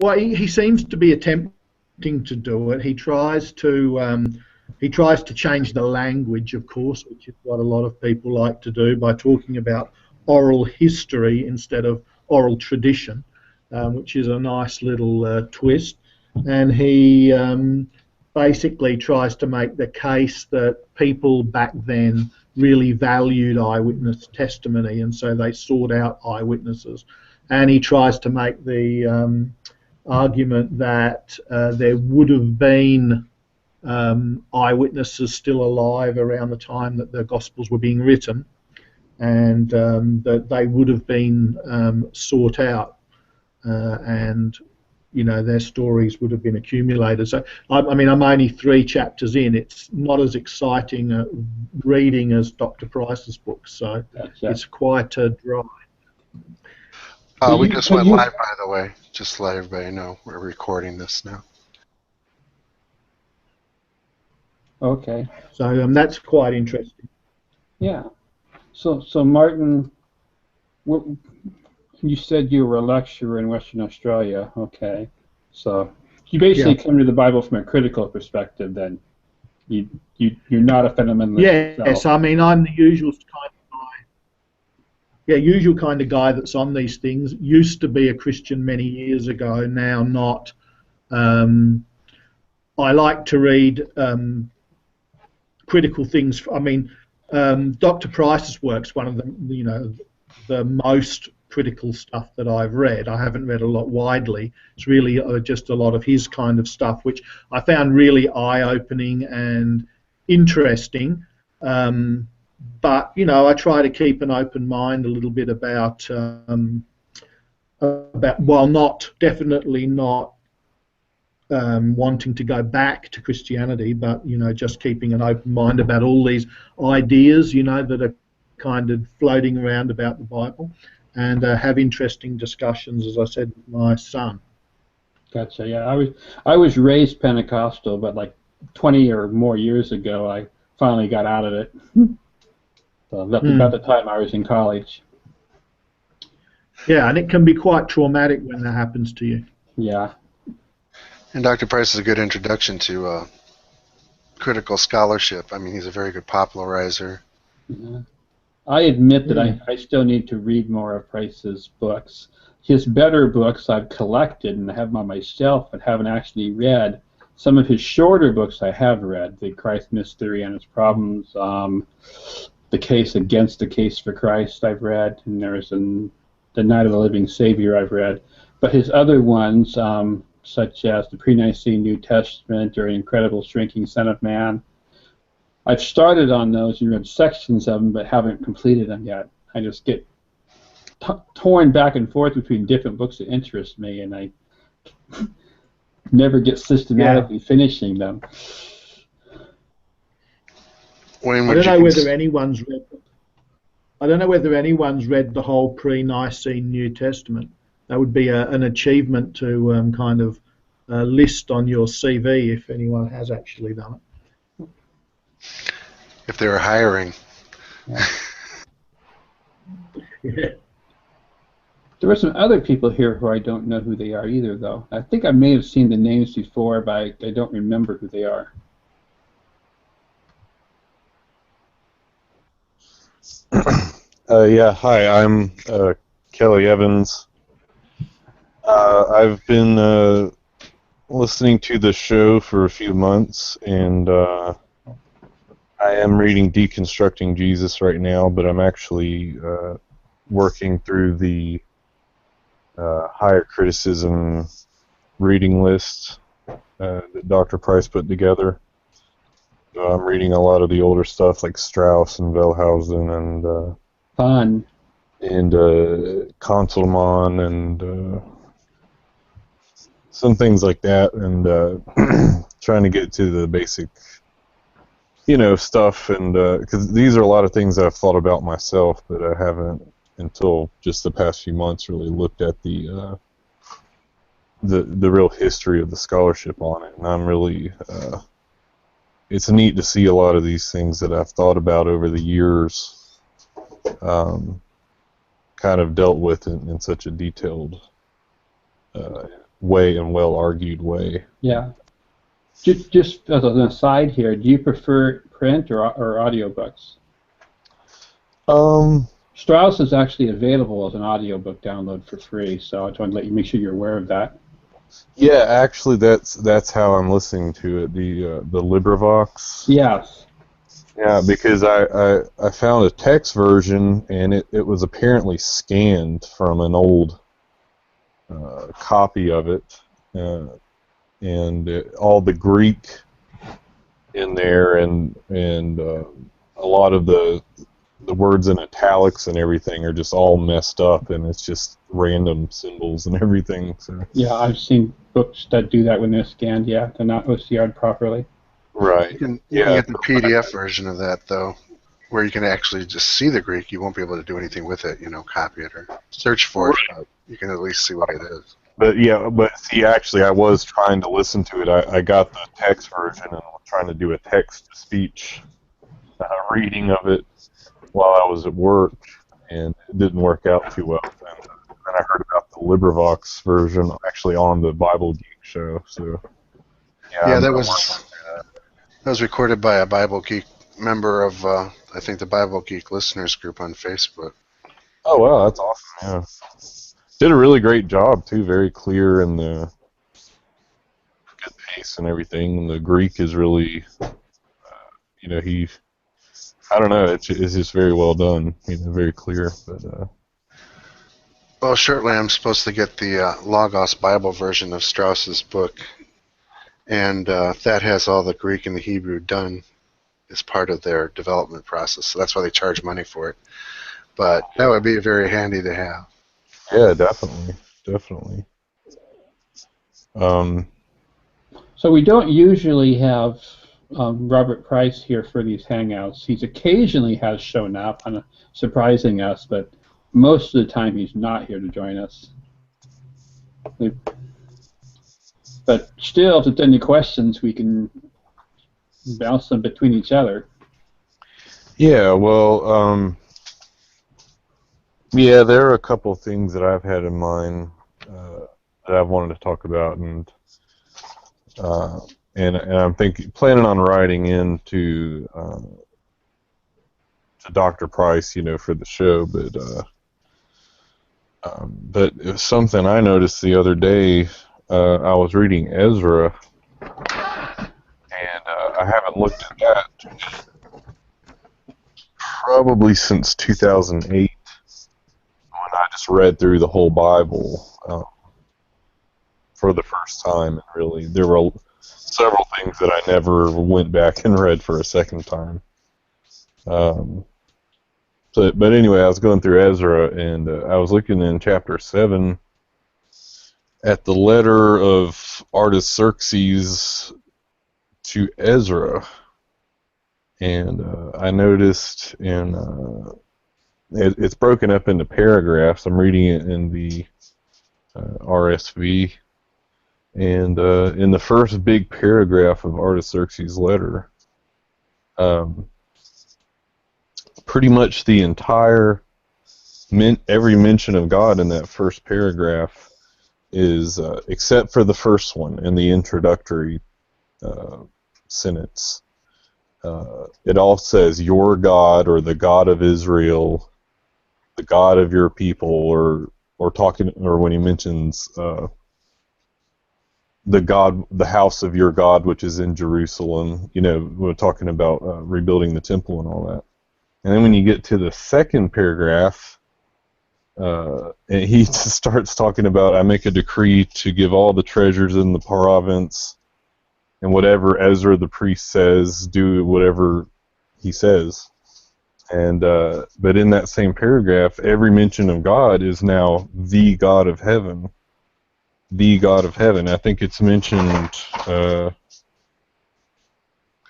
Well, he seems to be attempting to do it. He tries to change the language, of course, which is what a lot of people like to do by talking about oral history instead of oral tradition, which is a nice little twist. And he basically tries to make the case that people back then really valued eyewitness testimony, and so they sought out eyewitnesses. And he tries to make the argument that there would have been eyewitnesses still alive around the time that the Gospels were being written, and that they would have been sought out, and their stories would have been accumulated. So, I mean, I'm only 3 chapters in. It's not as exciting reading as Dr. Price's book, so it's quite dry. We just went live, by the way, just to let everybody know we're recording this now. Okay. So that's quite interesting. Yeah. So Martin, you said you were a lecturer in Western Australia. Okay. So you basically come to the Bible from a critical perspective. Then you're not a fundamentalist. Yes, I mean I'm the usual kind of guy. Yeah, usual kind of guy that's on these things. Used to be a Christian many years ago. Now not. I like to read critical things. I mean, Dr. Price's work's one of the most critical stuff that I've read. I haven't read a lot widely. It's really just a lot of his kind of stuff, which I found really eye-opening and interesting. But I try to keep an open mind a little bit about while definitely not wanting to go back to Christianity, but just keeping an open mind about all these ideas that are kind of floating around about the Bible, and have interesting discussions, as I said, with my son. Gotcha. Yeah, I was raised Pentecostal, but like 20 or more years ago, I finally got out of it. So about the time I was in college. Yeah, and it can be quite traumatic when that happens to you. Yeah. And Dr. Price is a good introduction to critical scholarship. I mean, he's a very good popularizer. Yeah. I admit that I still need to read more of Price's books. His better books I've collected and have them on my shelf but haven't actually read. Some of his shorter books I have read, The Christ Mystery and Its Problems, The Case Against the Case for Christ I've read, and there's The Night of the Living Savior I've read. But his other ones, such as the Pre-Nicene New Testament or Incredible Shrinking Son of Man, I've started on those and read sections of them but haven't completed them yet. I just get torn back and forth between different books that interest me, and I never get systematically finishing them. I don't know whether anyone's read the whole Pre-Nicene New Testament. That would be an achievement to kind of list on your CV if anyone has actually done it. If they were hiring. Yeah. There are some other people here who I don't know who they are either, though. I think I may have seen the names before, but I don't remember who they are. Yeah, hi, I'm Kelly Evans. I've been listening to the show for a few months, and I am reading Deconstructing Jesus right now, but I'm actually working through the Higher Criticism reading list that Dr. Price put together. I'm reading a lot of the older stuff like Strauss and Wellhausen and Fun. And Conselmann and some things like that, and trying to get to the basic, stuff, and because these are a lot of things that I've thought about myself, but I haven't until just the past few months really looked at the real history of the scholarship on it, and I'm really it's neat to see a lot of these things that I've thought about over the years kind of dealt with in such a detailed way and well argued way. Yeah. Just as an aside here, do you prefer print or audiobooks? Strauss is actually available as an audiobook download for free, so I just wanted to let you make sure you're aware of that. Yeah, actually, that's how I'm listening to it. The LibriVox. Yes. Yeah, because I found a text version, and it was apparently scanned from an old copy of it, and all the Greek in there, and a lot of the words in italics and everything are just all messed up, and it's just random symbols and everything. So. Yeah, I've seen books that do that when they're scanned. Yeah, they're not OCR'd properly. Right. You can get the PDF version of that, though, where you can actually just see the Greek. You won't be able to do anything with it, copy it or search for it, but you can at least see what it is. But see, actually, I was trying to listen to it. I got the text version and was trying to do a text-to-speech reading of it while I was at work, and it didn't work out too well. And then I heard about the LibriVox version actually on the Bible Geek show. So yeah, that was recorded by a Bible Geek member of I think the Bible Geek listeners group on Facebook. Oh wow, that's awesome! Yeah, did a really great job too. Very clear and the good pace and everything. And the Greek is really, I don't know. It's just very well done. Very clear. But well, shortly I'm supposed to get the Logos Bible version of Strauss's book, and that has all the Greek and the Hebrew done as part of their development process. So that's why they charge money for it. But that would be very handy to have. Yeah, definitely. So we don't usually have Robert Price here for these hangouts. He's occasionally has shown up, surprising us, but most of the time he's not here to join us. But still, if there's any questions, we can bounce them between each other. Yeah, well, there are a couple of things that I've had in mind that I've wanted to talk about, and I'm planning on writing into to Dr. Price, for the show, but it was something I noticed the other day. I was reading Ezra, and I haven't looked at that probably since 2008, when I just read through the whole Bible for the first time. And really, there were several things that I never went back and read for a second time. But anyway, I was going through Ezra, and I was looking in chapter 7 at the letter of Artaxerxes to Ezra, and I noticed it's broken up into paragraphs. I'm reading it in the RSV, and in the first big paragraph of Artaxerxes' letter, pretty much the entire every mention of God in that first paragraph is, except for the first one in the introductory sentence, it all says your God, or the God of Israel, the God of your people, or when he mentions the house of your God, which is in Jerusalem. We're talking about rebuilding the temple and all that. And then when you get to the second paragraph, and he just starts talking about, I make a decree to give all the treasures in the province, and whatever Ezra the priest says, do whatever he says. And but in that same paragraph, every mention of God is now the God of heaven. The God of heaven. I think it's mentioned, it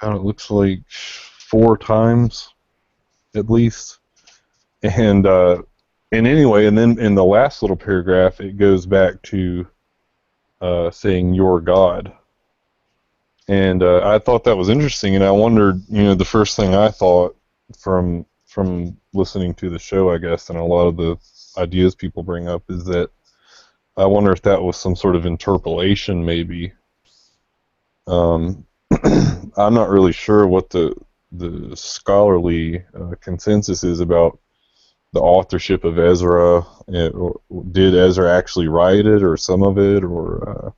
looks like 4 times, at least. And anyway, and then in the last little paragraph, it goes back to saying your God. And I thought that was interesting, and I wondered, the first thing I thought from listening to the show, I guess, and a lot of the ideas people bring up is that I wonder if that was some sort of interpolation, maybe. I'm not really sure what the scholarly consensus is about the authorship of Ezra. Did Ezra actually write it, or some of it, or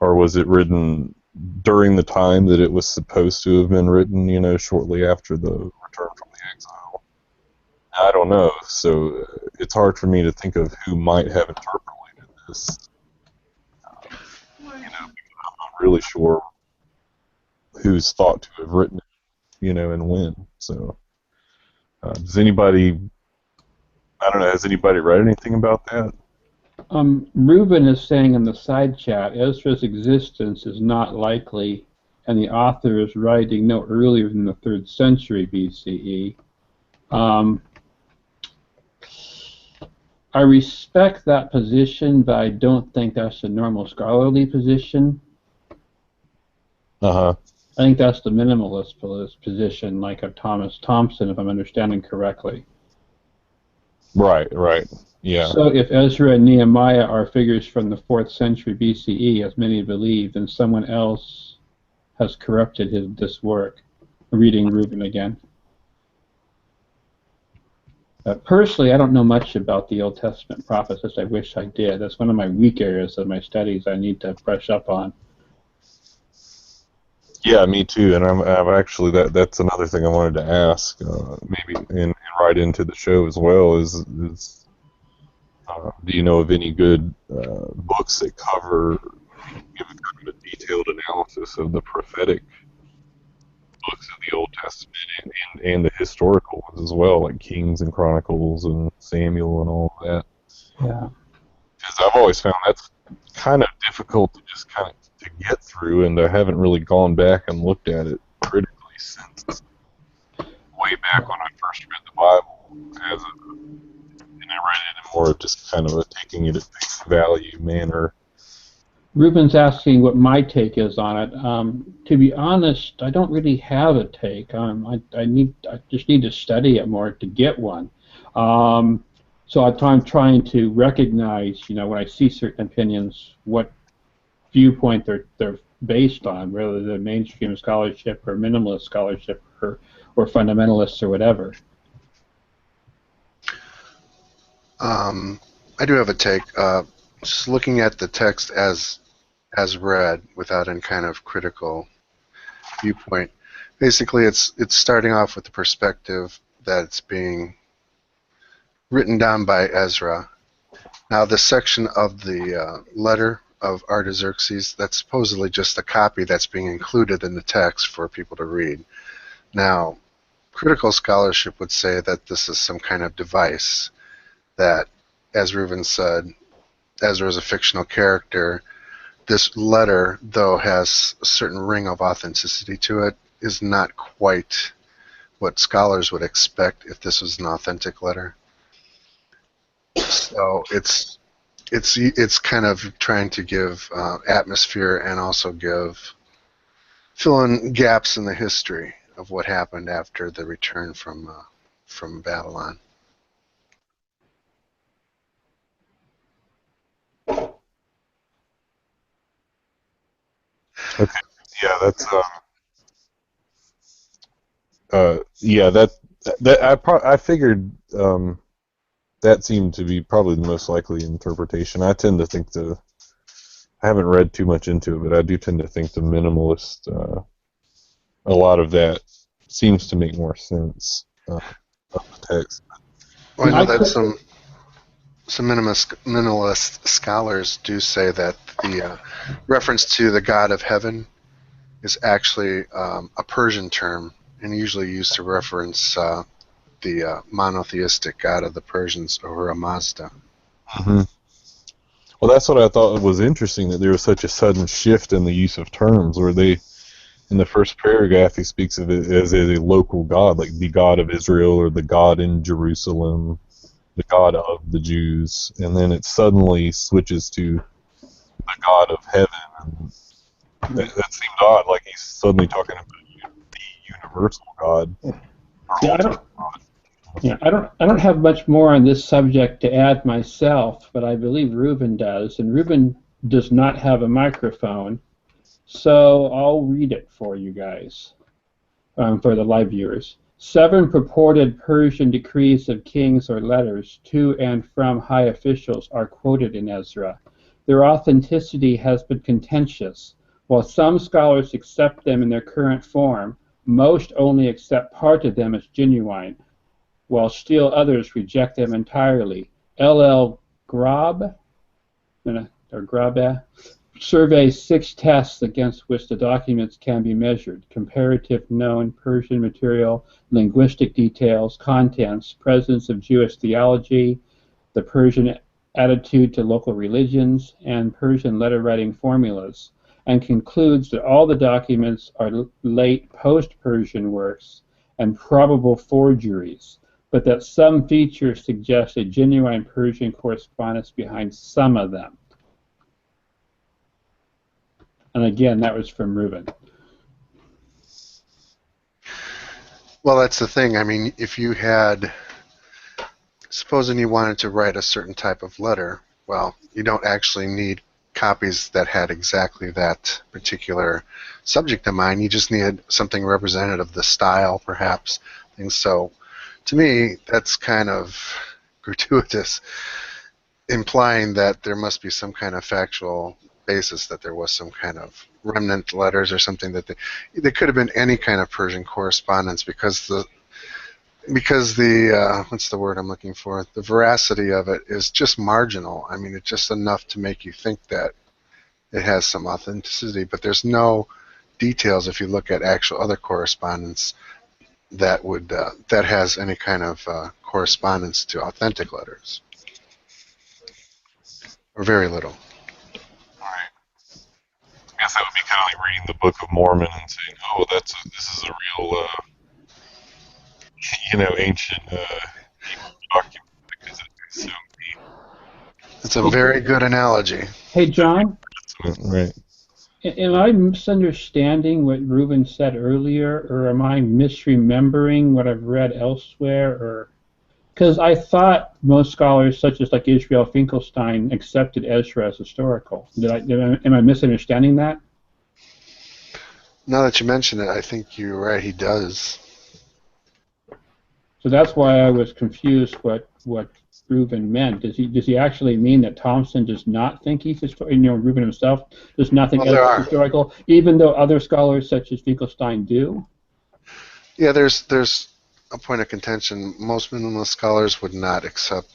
was it written during the time that it was supposed to have been written? You know, shortly after the return from the exile. I don't know. So it's hard for me to think of who might have interpolated this. You know, because I'm not really sure who's thought to have written it, you know, and when. So, does anybody? I don't know. Has anybody read anything about that? Reuben is saying in the side chat, Ezra's existence is not likely, and the author is writing no earlier than the 3rd century BCE. I respect that position, but I don't think that's the normal scholarly position. Uh-huh. I think that's the minimalist position, like of Thomas Thompson, if I'm understanding correctly. Right, yeah. So if Ezra and Nehemiah are figures from the 4th century BCE, as many believe, then someone else has corrupted this work. Reading Reuben again. Personally, I don't know much about the Old Testament prophets, as I wish I did. That's one of my weak areas of my studies I need to brush up on. Yeah, me too. And I'm actually that's another thing I wanted to ask, maybe and right into the show as well. Is do you know of any good books that give kind of a detailed analysis of the prophetic books of the Old Testament and the historical ones as well, like Kings and Chronicles and Samuel and all of that? Yeah. Because I've always found that's kind of difficult to just kind of to get through, and I haven't really gone back and looked at it critically since way back when I first read the Bible, and I read it in more of just kind of a taking it at face value manner. Ruben's asking what my take is on it. To be honest, I don't really have a take. I just need to study it more to get one. So I'm trying to recognize, you know, when I see certain opinions, what viewpoint they're based on, whether they're mainstream scholarship or minimalist scholarship or fundamentalists or whatever. I do have a take. Just looking at the text as read, without any kind of critical viewpoint. Basically, it's starting off with the perspective that it's being written down by Ezra. Now, this section of the letter of Artaxerxes, that's supposedly just a copy that's being included in the text for people to read. Now, critical scholarship would say that this is some kind of device that, as Reuben said, Ezra is a fictional character. This letter, though, has a certain ring of authenticity to it, is not quite what scholars would expect if this was an authentic letter. So it's kind of trying to give atmosphere and also fill in gaps in the history of what happened after the return from Babylon. Okay, yeah, that's yeah, I figured that seemed to be probably the most likely interpretation. I tend to think I haven't read too much into it, but I do tend to think the minimalist, a lot of that seems to make more sense of the text. Well, I know that some minimalist scholars do say that the reference to the God of heaven is actually a Persian term, and usually used to reference the monotheistic God of the Persians, Ahura Mazda. Mm-hmm. Well, that's what I thought was interesting, that there was such a sudden shift in the use of terms, where in the first paragraph, he speaks of it as a local God, like the God of Israel or the God in Jerusalem, the God of the Jews, and then it suddenly switches to the God of heaven. And that seemed odd, like he's suddenly talking about the universal God. Yeah, Yeah, I don't have much more on this subject to add myself, but I believe Reuben does, and Reuben does not have a microphone, so I'll read it for you guys, for the live viewers. 7 purported Persian decrees of kings or letters to and from high officials are quoted in Ezra. Their authenticity has been contentious. While some scholars accept them in their current form, most only accept part of them as genuine, while still others reject them entirely. L.L. Grab, or Grabe, surveys 6 tests against which the documents can be measured: comparative known Persian material, linguistic details, contents, presence of Jewish theology, the Persian attitude to local religions, and Persian letter writing formulas, and concludes that all the documents are late post-Persian works and probable forgeries, but that some features suggest a genuine Persian correspondence behind some of them. And again, that was from Reuben. Well, that's the thing. I mean, if you had, supposing you wanted to write a certain type of letter, well, you don't actually need copies that had exactly that particular subject in mind. You just need something representative of the style, perhaps. And so, to me, that's kind of gratuitous, implying that there must be some kind of factual basis, that there was some kind of remnant letters or something, that there could have been any kind of Persian correspondence, because the what's the word I'm looking for? The veracity of it is just marginal. I mean, it's just enough to make you think that it has some authenticity, but there's no details if you look at actual other correspondence that would that has any kind of correspondence to authentic letters, or very little. I guess that would be kind of like reading the Book of Mormon and saying, "Oh, this is a real, ancient document," because it's so deep. It's a very good analogy. Hey, John, Right. am I misunderstanding what Reuben said earlier, or am I misremembering what I've read elsewhere? Or because I thought most scholars, such as like Israel Finkelstein, accepted Ezra as historical. Am I misunderstanding that? Now that you mention it, I think you're right. He does. So that's why I was confused what Reuben meant. Does he actually mean that Thompson does not think he's historical? Reuben himself does not think Ezra is historical, even though other scholars such as Finkelstein do? Yeah, there's a point of contention. Most minimalist scholars would not accept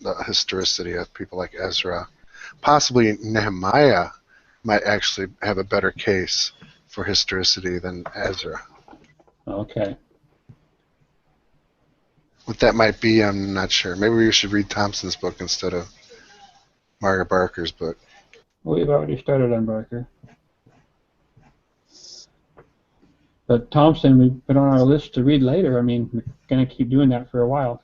the historicity of people like Ezra. Possibly Nehemiah might actually have a better case for historicity than Ezra. Okay. What that might be, I'm not sure. Maybe we should read Thompson's book instead of Margaret Barker's book. We've already started on Barker. But Thompson, we put on our list to read later. I mean, we're going to keep doing that for a while.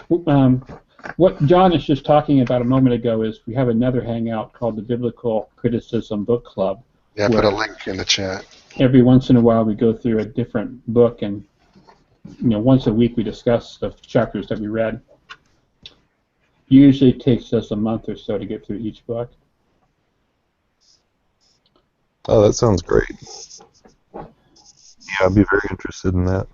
What John is just talking about a moment ago is we have another hangout called the Biblical Criticism Book Club. Yeah, put a link in the chat. Every once in a while we go through a different book, and once a week we discuss the chapters that we read. Usually it takes us a month or so to get through each book. Oh, that sounds great. Yeah, I'd be very interested in that.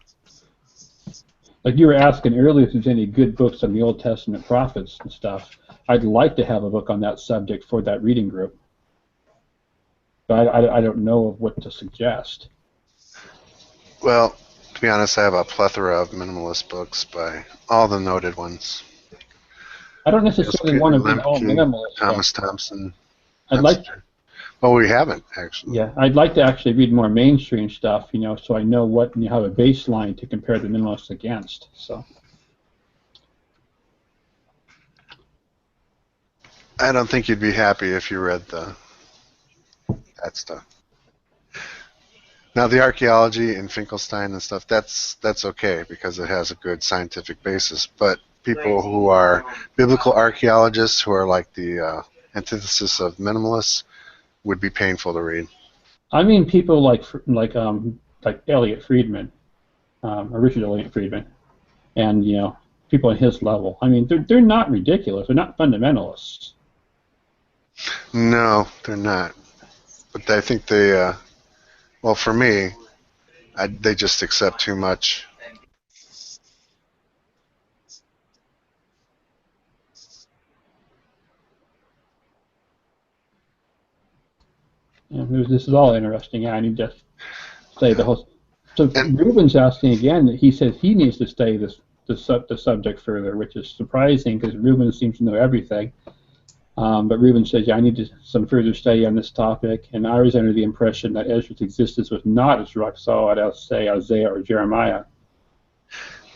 Like you were asking earlier if there's any good books on the Old Testament prophets and stuff. I'd like to have a book on that subject for that reading group. But I don't know of what to suggest. Well, to be honest, I have a plethora of minimalist books by all the noted ones. I don't necessarily want to read all minimalist. Thomas Thompson. Well, we haven't actually. Yeah, I'd like to actually read more mainstream stuff, so I know what have a baseline to compare the minimalists against. So. I don't think you'd be happy if you read that stuff. Now, the archaeology in Finkelstein and stuff, that's okay because it has a good scientific basis. But people who are biblical archaeologists, who are like the antithesis of minimalists, would be painful to read. I mean, people like Elliot Friedman, or Richard Elliot Friedman, and people on his level. I mean, they're not ridiculous. They're not fundamentalists. No, they're not. But I think they, well, for me, they just accept too much. Yeah, this is all interesting. I need to stay the whole. So Ruben's asking again that he says he needs to stay the subject further, which is surprising because Ruben seems to know everything. But Ruben says, yeah, I need some further study on this topic, and I was under the impression that Ezra's existence was not as rock solid as, say, Isaiah or Jeremiah.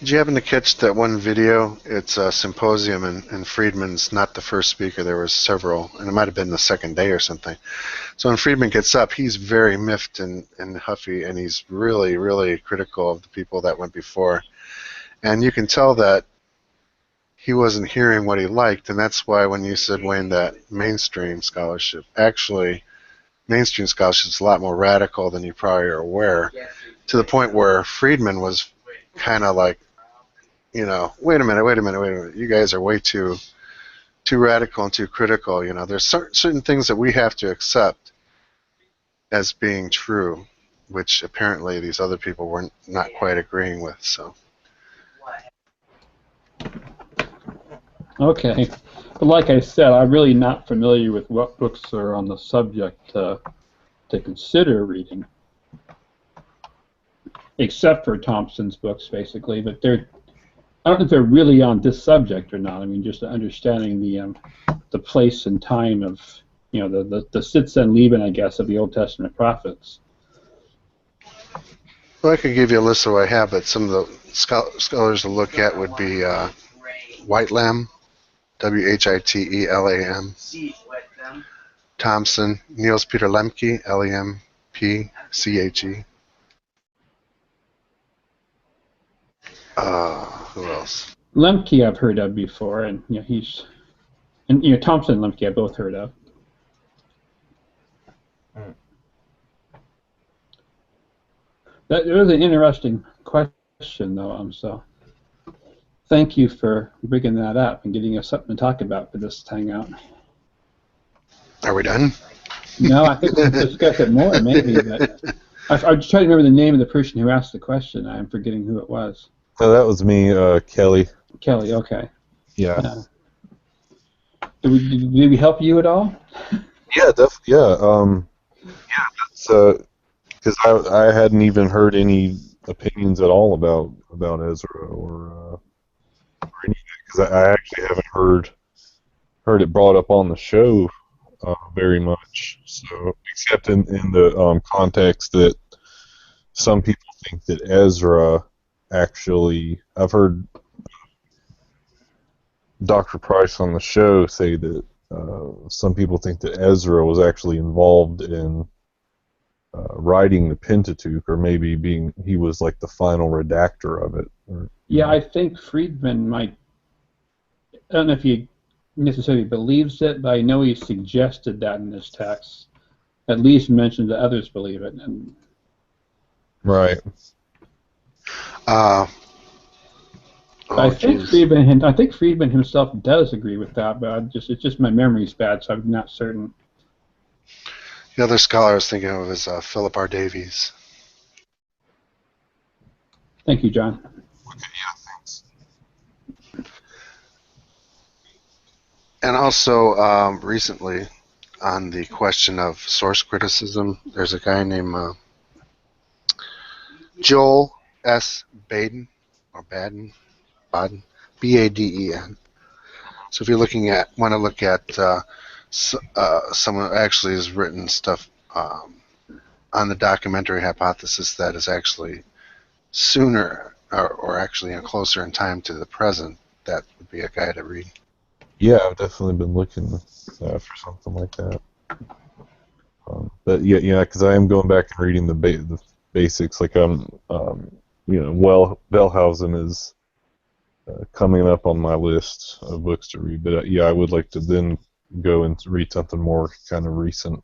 Did you happen to catch that one video? It's a symposium, and Friedman's not the first speaker. There were several, and it might have been the second day or something. So when Friedman gets up, he's very miffed and huffy, and he's really, really critical of the people that went before. And you can tell that he wasn't hearing what he liked, and that's why when you said, Wayne, that mainstream scholarship, actually, mainstream scholarship is a lot more radical than you probably are aware, to the point where Friedman was kind of like, you know, wait a minute, you guys are way too radical and too critical. You know, there's certain things that we have to accept as being true, which apparently these other people were not quite agreeing with. So. Okay, but like I said, I'm really not familiar with what books are on the subject to consider reading, except for Thompson's books, basically. But I don't know if they're really on this subject or not. I mean, just understanding the place and time of, you know, the Sitz and Leben, I guess, of the Old Testament prophets. Well, I could give you a list of what I have, but some of the scholars to look at would be Whitelam, Whitelam, Thompson, Niels Peter Lemke, Lempche. Who else? Lemke I've heard of before, and you know Thompson and Lemke I've both heard of. That was an interesting question, though. So thank you for bringing that up and getting us something to talk about for this hangout. Are we done? No, I think we'll discuss it more, maybe. But I'm just trying to remember the name of the person who asked the question. I'm forgetting who it was. Oh, that was me, Kelly. Kelly, okay. Yeah. Did we help you at all? Yeah, definitely. Yeah. So, because I hadn't even heard any opinions at all about Ezra or anything, because I actually haven't heard it brought up on the show very much. So, except in the context that some people think that Ezra actually, I've heard Dr. Price on the show say that some people think that Ezra was actually involved in writing the Pentateuch, or maybe he was like the final redactor of it. Yeah, I think Friedman might. I don't know if he necessarily believes it, but I know he suggested that in this text. At least mentioned that others believe it. And right. I think Friedman himself does agree with that, but it's just my memory's bad, so I'm not certain. The other scholar I was thinking of is Philip R. Davies. Thank you, John. Okay, yeah, thanks. And also, recently, on the question of source criticism, there's a guy named Joel S. Baden, or Baden, B-A-D-E-N. So if you're want to look at someone who actually has written stuff on the documentary hypothesis that is actually sooner or actually closer in time to the present, that would be a guy to read. Yeah, I've definitely been looking for something like that. But yeah, because I am going back and reading the basics. Like Wellhausen is coming up on my list of books to read. But yeah, I would like to then go and read something more kind of recent,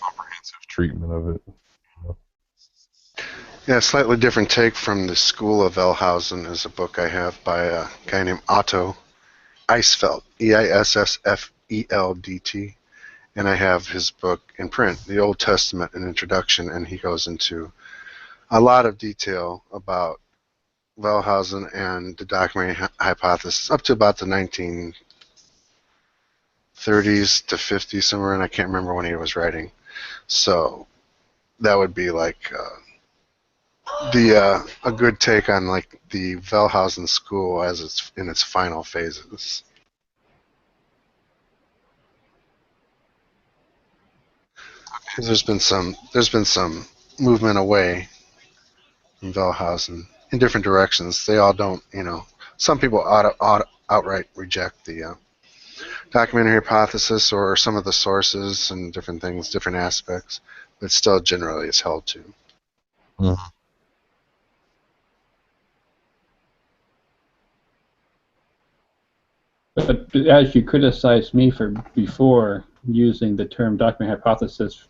comprehensive treatment of it. Yeah, a slightly different take from the School of Wellhausen is a book I have by a guy named Otto Eisfeld, Eissfeldt, and I have his book in print, The Old Testament, an Introduction, and he goes into a lot of detail about Wellhausen and the documentary hypothesis up to about the 1930s to 50s somewhere, and I can't remember when he was writing. So that would be like a good take on like the Wellhausen school as it's in its final phases. There's been some movement away from Wellhausen in different directions. They all don't, some people outright reject the documentary hypothesis or some of the sources and different things, different aspects, but still generally it's held to. Mm-hmm. But as you criticized me for before using the term documentary hypothesis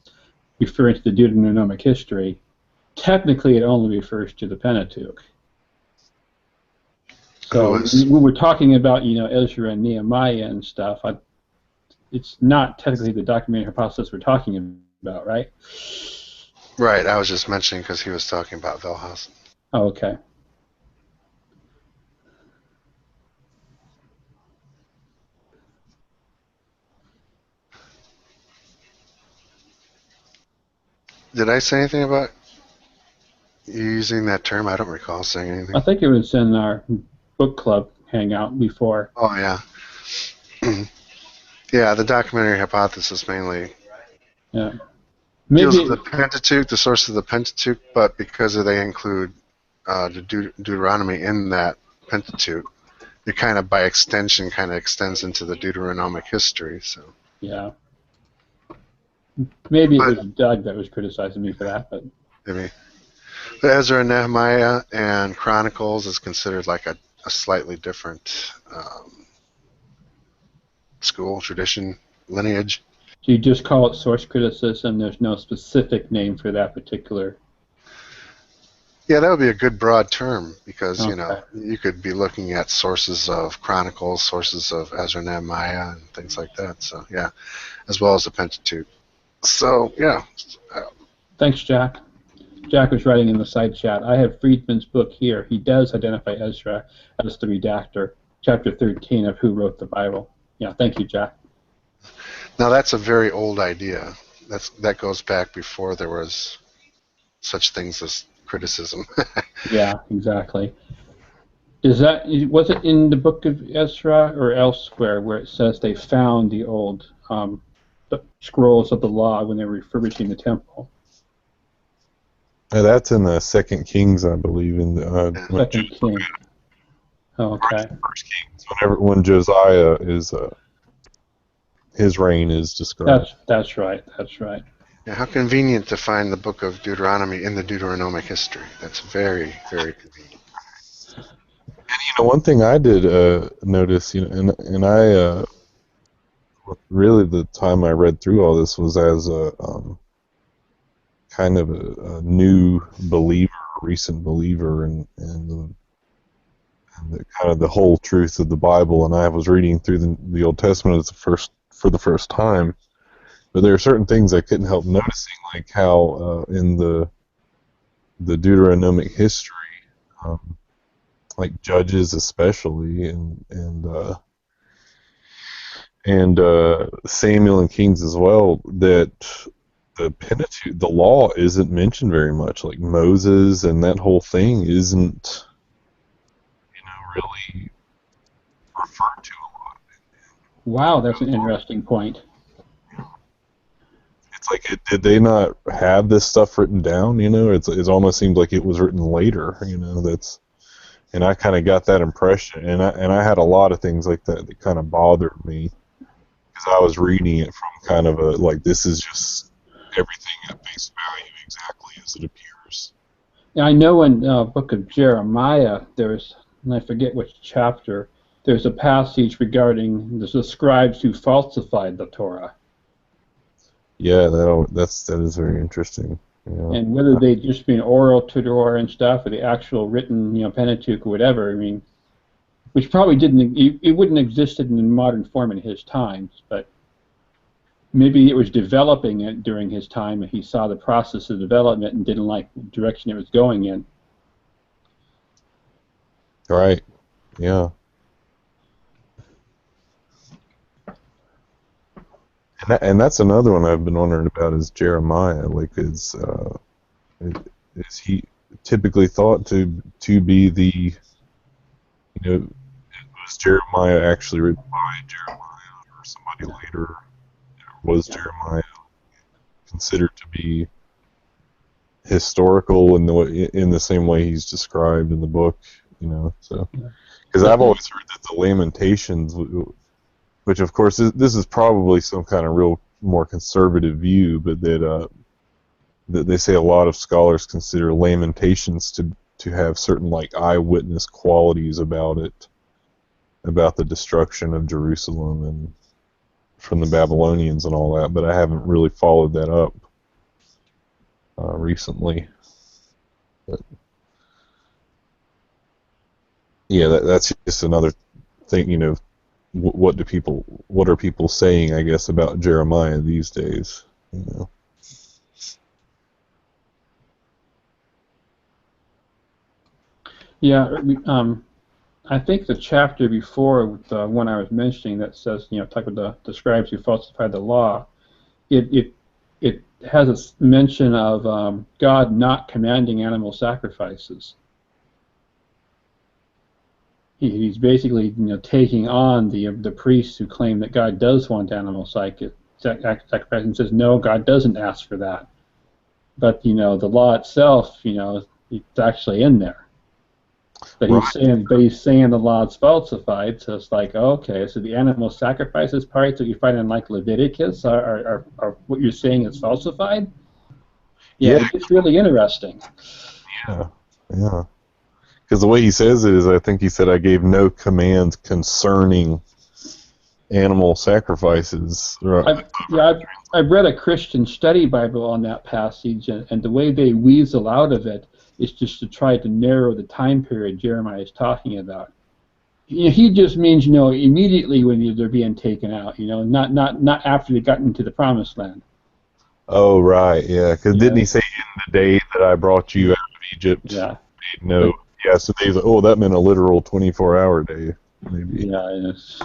referring to the Deuteronomic history, technically it only refers to the Pentateuch. So when we're talking about, Ezra and Nehemiah and stuff, it's not technically the documentary hypothesis we're talking about, right? Right, I was just mentioning because he was talking about Wellhausen. Oh, okay. Did I say anything about you using that term? I don't recall saying anything. I think it was in our book club hangout before. Oh, yeah. Yeah, the documentary hypothesis mainly deals with the Pentateuch, the source of the Pentateuch, but because they include the Deuteronomy in that Pentateuch, it kind of by extension kind of extends into the Deuteronomic history. So yeah. Maybe it was Doug that was criticizing me for that, but maybe. But Ezra and Nehemiah and Chronicles is considered like a slightly different school, tradition, lineage. So you just call it source criticism, there's no specific name for that particular... Yeah, that would be a good broad term because, you could be looking at sources of Chronicles, sources of Ezra and Nehemiah and things like that. So, yeah, as well as the Pentateuch. So, yeah. Thanks, Jack. Jack was writing in the side chat. I have Friedman's book here. He does identify Ezra as the redactor, chapter 13 of Who Wrote the Bible. Yeah, thank you, Jack. Now, that's a very old idea. That goes back before there was such things as criticism. Yeah, exactly. Was it in the book of Ezra or elsewhere where it says they found the old the scrolls of the law when they were refurbishing the temple? That's in the Second Kings, I believe. In the Second Kings. Oh, okay. First Kings, when Josiah is his reign is described. That's right. That's right. Yeah, how convenient to find the book of Deuteronomy in the Deuteronomic history. That's very, very convenient. And one thing I did notice, and I really the time I read through all this was as a kind of a new believer, recent believer, and the kind of the whole truth of the Bible. And I was reading through the Old Testament for the first time, but there are certain things I couldn't help noticing, like how in the Deuteronomic history, like Judges especially, and Samuel and Kings as well, that the Pentateuch, the law, isn't mentioned very much. Like Moses and that whole thing isn't, really referred to a lot. Wow, that's an interesting point. It's like, did they not have this stuff written down? It almost seemed like it was written later. And I kind of got that impression, and I had a lot of things like that kind of bothered me because I was reading it from kind of this is just everything at face value exactly as it appears. Yeah, I know in the book of Jeremiah there's, and I forget which chapter, there's a passage regarding the scribes who falsified the Torah. Yeah, that is very interesting. Yeah. And whether they just been oral to Torah and stuff, or the actual written, Pentateuch or whatever, I mean, which probably it wouldn't have existed in modern form in his times, but maybe it was developing it during his time, and he saw the process of development and didn't like the direction it was going in. Right. Yeah. And that's another one I've been wondering about is Jeremiah. Like, is he typically thought to be the, was Jeremiah actually written by Jeremiah or somebody later? Was Jeremiah considered to be historical in the same way he's described in the book? So because I've always heard that the Lamentations, which of course this is probably some kind of real more conservative view, but that they say a lot of scholars consider Lamentations to have certain like eyewitness qualities about it, about the destruction of Jerusalem and from the Babylonians and all that, but I haven't really followed that up recently. But yeah, that's just another thing, what are people saying, I guess, about Jeremiah these days, Yeah, I think the chapter before the one I was mentioning that says, talk about the scribes who falsified the law, it has a mention of God not commanding animal sacrifices. He's basically, taking on the priests who claim that God does want animal sacrifice and says, no, God doesn't ask for that. But, the law itself, it's actually in there. But he's saying the law is falsified, so it's like, okay, so the animal sacrifices parts that you find in like Leviticus are what you're saying is falsified? Yeah, it's really interesting. Yeah. Because the way he says it is, I think he said, I gave no commands concerning animal sacrifices. Right. I've read a Christian study Bible on that passage, and the way they weasel out of it is just to try to narrow the time period Jeremiah is talking about. He just means, immediately when they're being taken out, not after they got into the Promised Land. Oh, right, yeah. Because didn't he say, in the day that I brought you out of Egypt? Yeah. No. Yeah, so that meant a literal 24-hour day, maybe. Yeah, yes.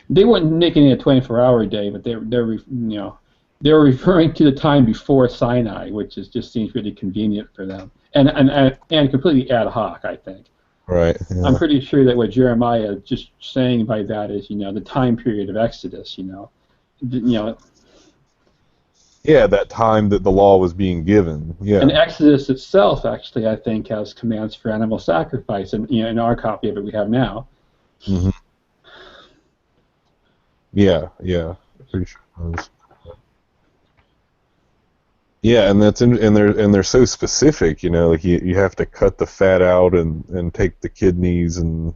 They weren't making it a 24-hour day, but they're referring to the time before Sinai, which just seems really convenient for them, and completely ad hoc, I think. Right. Yeah. I'm pretty sure that what Jeremiah is just saying by that is, the time period of Exodus, Yeah, that time that the law was being given. Yeah. And Exodus itself, actually, I think, has commands for animal sacrifice, and in our copy of it we have now. Mm-hmm. Yeah, pretty sure it does. Yeah, and they're so specific, like you have to cut the fat out and take the kidneys and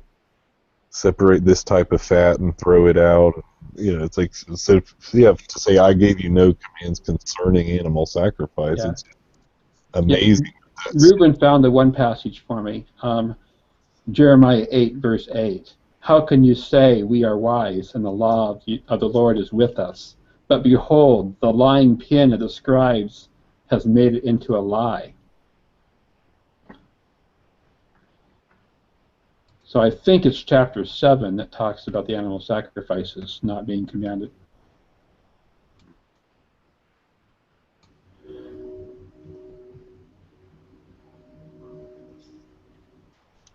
separate this type of fat and throw it out. It's like, so you have to say, I gave you no commands concerning animal sacrifice. Yeah. It's amazing. Yeah. Reuben found the one passage for me, Jeremiah 8, verse 8. How can you say we are wise and the law of the Lord is with us? But behold, the lying pen of the scribes has made it into a lie. So I think it's chapter 7 that talks about the animal sacrifices not being commanded.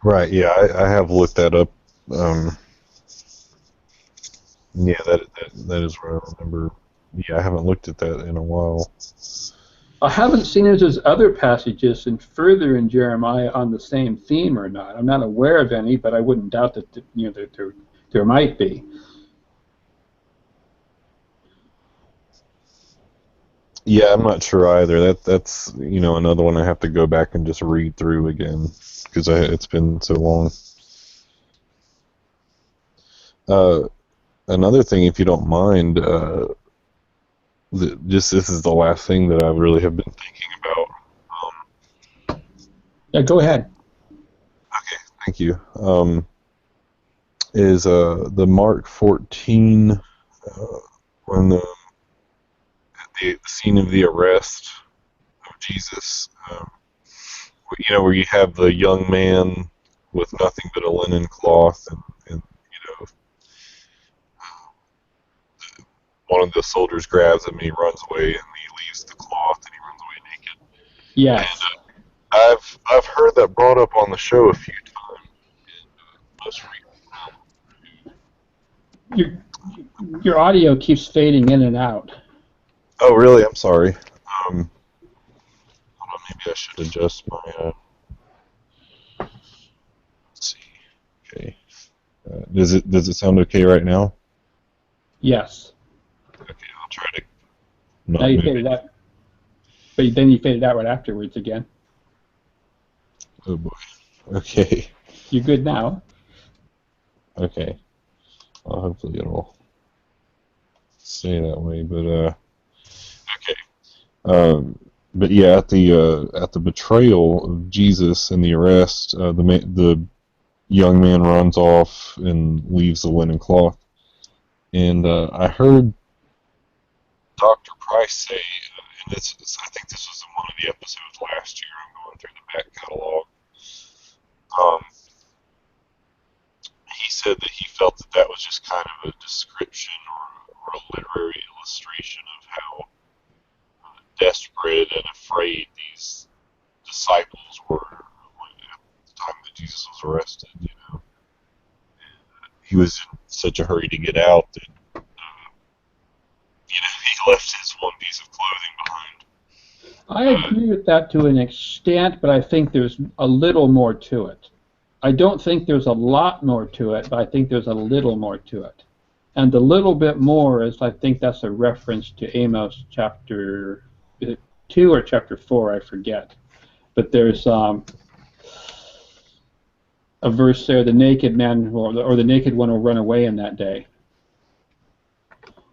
Right, yeah, I have looked that up. Yeah, that is where I remember. Yeah, I haven't looked at that in a while. I haven't seen if there's other passages and further in Jeremiah on the same theme or not. I'm not aware of any, but I wouldn't doubt that there might be. Yeah, I'm not sure either. That's another one I have to go back and just read through again because it's been so long. Another thing, if you don't mind, Just this is the last thing that I really have been thinking about. Yeah, go ahead. Okay, thank you. Is the Mark 14 when the scene of the arrest of Jesus, where you have the young man with nothing but a linen cloth, and one of the soldiers grabs him and he runs away, and he leaves the cloth and he runs away naked. Yes. And I've heard that brought up on the show a few times. Most Your audio keeps fading in and out. Oh, really? I'm sorry. Hold on, maybe I should adjust my. Let's see. Okay. Does it sound okay right now? Yes. Okay, I'll try to. Now you faded out, but then you faded out right afterwards again. Oh boy. Okay. You're good now. Okay. Well, hopefully it'll stay that way, but okay. But yeah, at the betrayal of Jesus and the arrest, the young man runs off and leaves the linen cloth. And I heard Dr. Price say, and I think this was in one of the episodes last year. I'm going through the back catalog. He said that he felt that was just kind of a description or a literary illustration of how desperate and afraid these disciples were at the time that Jesus was arrested. He was in such a hurry to get out that he left his one piece of clothing behind. I agree with that to an extent, but I think there's a little more to it. I don't think there's a lot more to it, but I think there's a little more to it. And the little bit more is, I think that's a reference to Amos chapter 2 or chapter 4, I forget. But there's a verse there, the naked man or the naked one will run away in that day.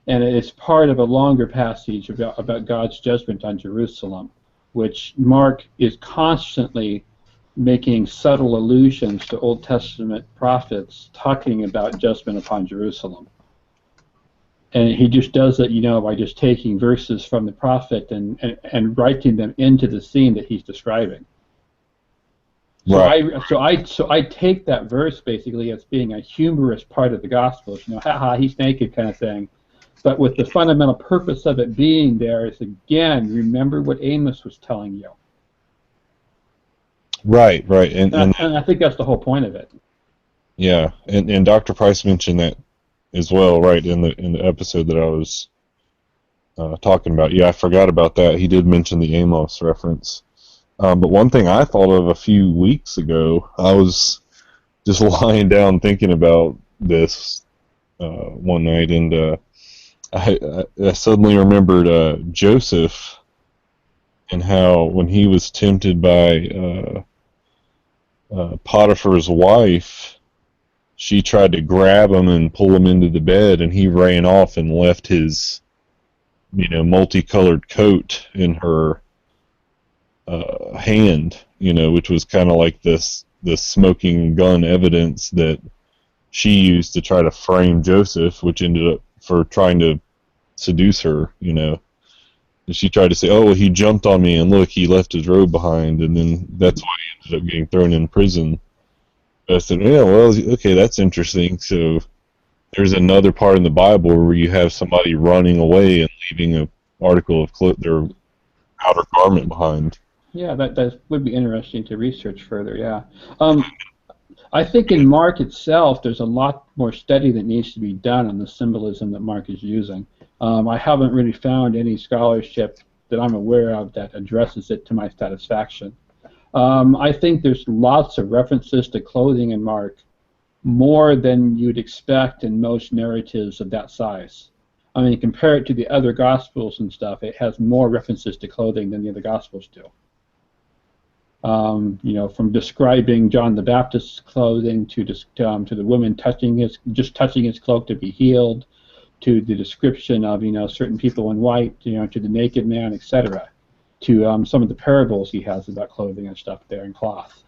And it's part of a longer passage about God's judgment on Jerusalem, which Mark is constantly making subtle allusions to Old Testament prophets talking about judgment upon Jerusalem. And he just does it, by just taking verses from the prophet and writing them into the scene that he's describing. So right. I take that verse basically as being a humorous part of the Gospels, haha, he's naked kind of thing. But with the fundamental purpose of it being there is, again, remember what Amos was telling you. Right. And I think that's the whole point of it. Yeah, and Dr. Price mentioned that as well, right, in the episode that I was talking about. Yeah, I forgot about that. He did mention the Amos reference. But one thing I thought of a few weeks ago, I was just lying down thinking about this one night, and I suddenly remembered Joseph and how when he was tempted by Potiphar's wife, she tried to grab him and pull him into the bed, and he ran off and left his, multicolored coat in her hand, which was kind of like this smoking gun evidence that she used to try to frame Joseph, which ended up for trying to seduce her, And she tried to say, oh, well, he jumped on me, and look, he left his robe behind, and then that's why he ended up getting thrown in prison. But I said, yeah, well, okay, that's interesting. So there's another part in the Bible where you have somebody running away and leaving an article of their outer garment behind. Yeah, that would be interesting to research further, yeah. I think in Mark itself, there's a lot more study that needs to be done on the symbolism that Mark is using. I haven't really found any scholarship that I'm aware of that addresses it to my satisfaction. I think there's lots of references to clothing in Mark, more than you'd expect in most narratives of that size. I mean, compare it to the other Gospels and stuff, it has more references to clothing than the other Gospels do. From describing John the Baptist's clothing to the woman touching his cloak to be healed, to the description of certain people in white, to the naked man, etc., to some of the parables he has about clothing and stuff there and cloth.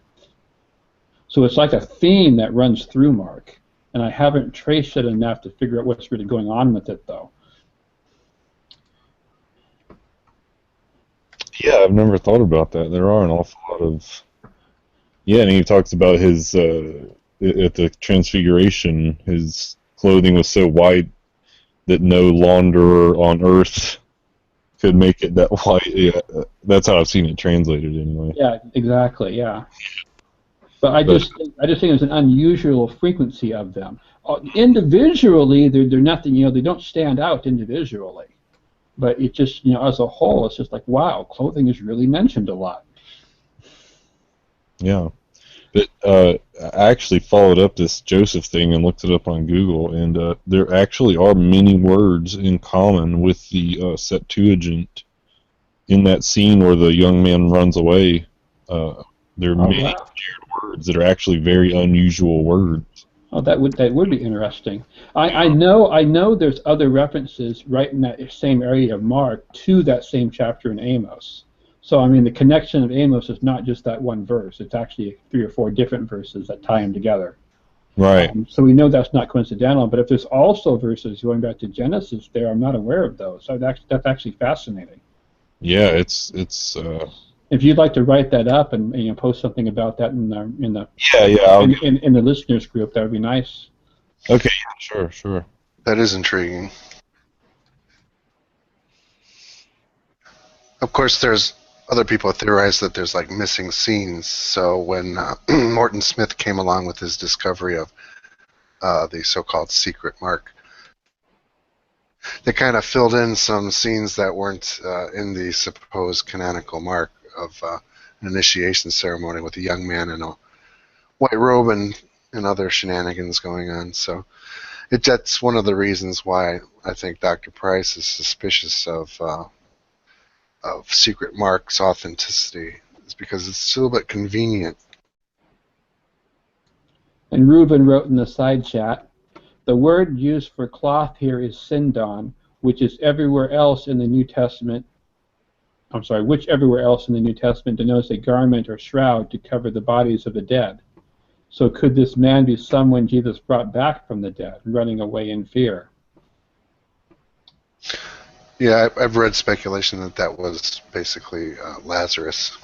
So it's like a theme that runs through Mark, and I haven't traced it enough to figure out what's really going on with it, though. Yeah, I've never thought about that. There are an awful lot of... Yeah, and he talks about his, at the Transfiguration, his clothing was so white that no launderer on earth could make it that white. Yeah, that's how I've seen it translated anyway. Yeah, exactly, yeah. But I just think there's an unusual frequency of them. Individually, they're nothing, they don't stand out individually. But it just, as a whole, it's just like, wow, clothing is really mentioned a lot. Yeah. But I actually followed up this Joseph thing and looked it up on Google, and there actually are many words in common with the Septuagint in that scene where the young man runs away. There are many weird words that are actually very unusual words. Oh, that would be interesting. I know there's other references right in that same area of Mark to that same chapter in Amos. So I mean, the connection of Amos is not just that one verse. It's actually 3 or 4 different verses that tie them together. Right. So we know that's not coincidental. But if there's also verses going back to Genesis there, I'm not aware of those. So that's actually fascinating. Yeah, it's. If you'd like to write that up and post something about that in the in the listeners group, that would be nice. Okay, sure. That is intriguing. Of course, there's other people theorize that there's like missing scenes. So when Morton Smith came along with his discovery of the so-called secret mark, they kind of filled in some scenes that weren't in the supposed canonical mark of an initiation ceremony with a young man in a white robe and other shenanigans going on. So that's one of the reasons why I think Dr. Price is suspicious of secret mark's authenticity, is because it's a little bit convenient. And Reuben wrote in the side chat, the word used for cloth here is sindon, which everywhere else in the New Testament denotes a garment or shroud to cover the bodies of the dead. So could this man be someone Jesus brought back from the dead, running away in fear? Yeah, I've read speculation that was basically Lazarus,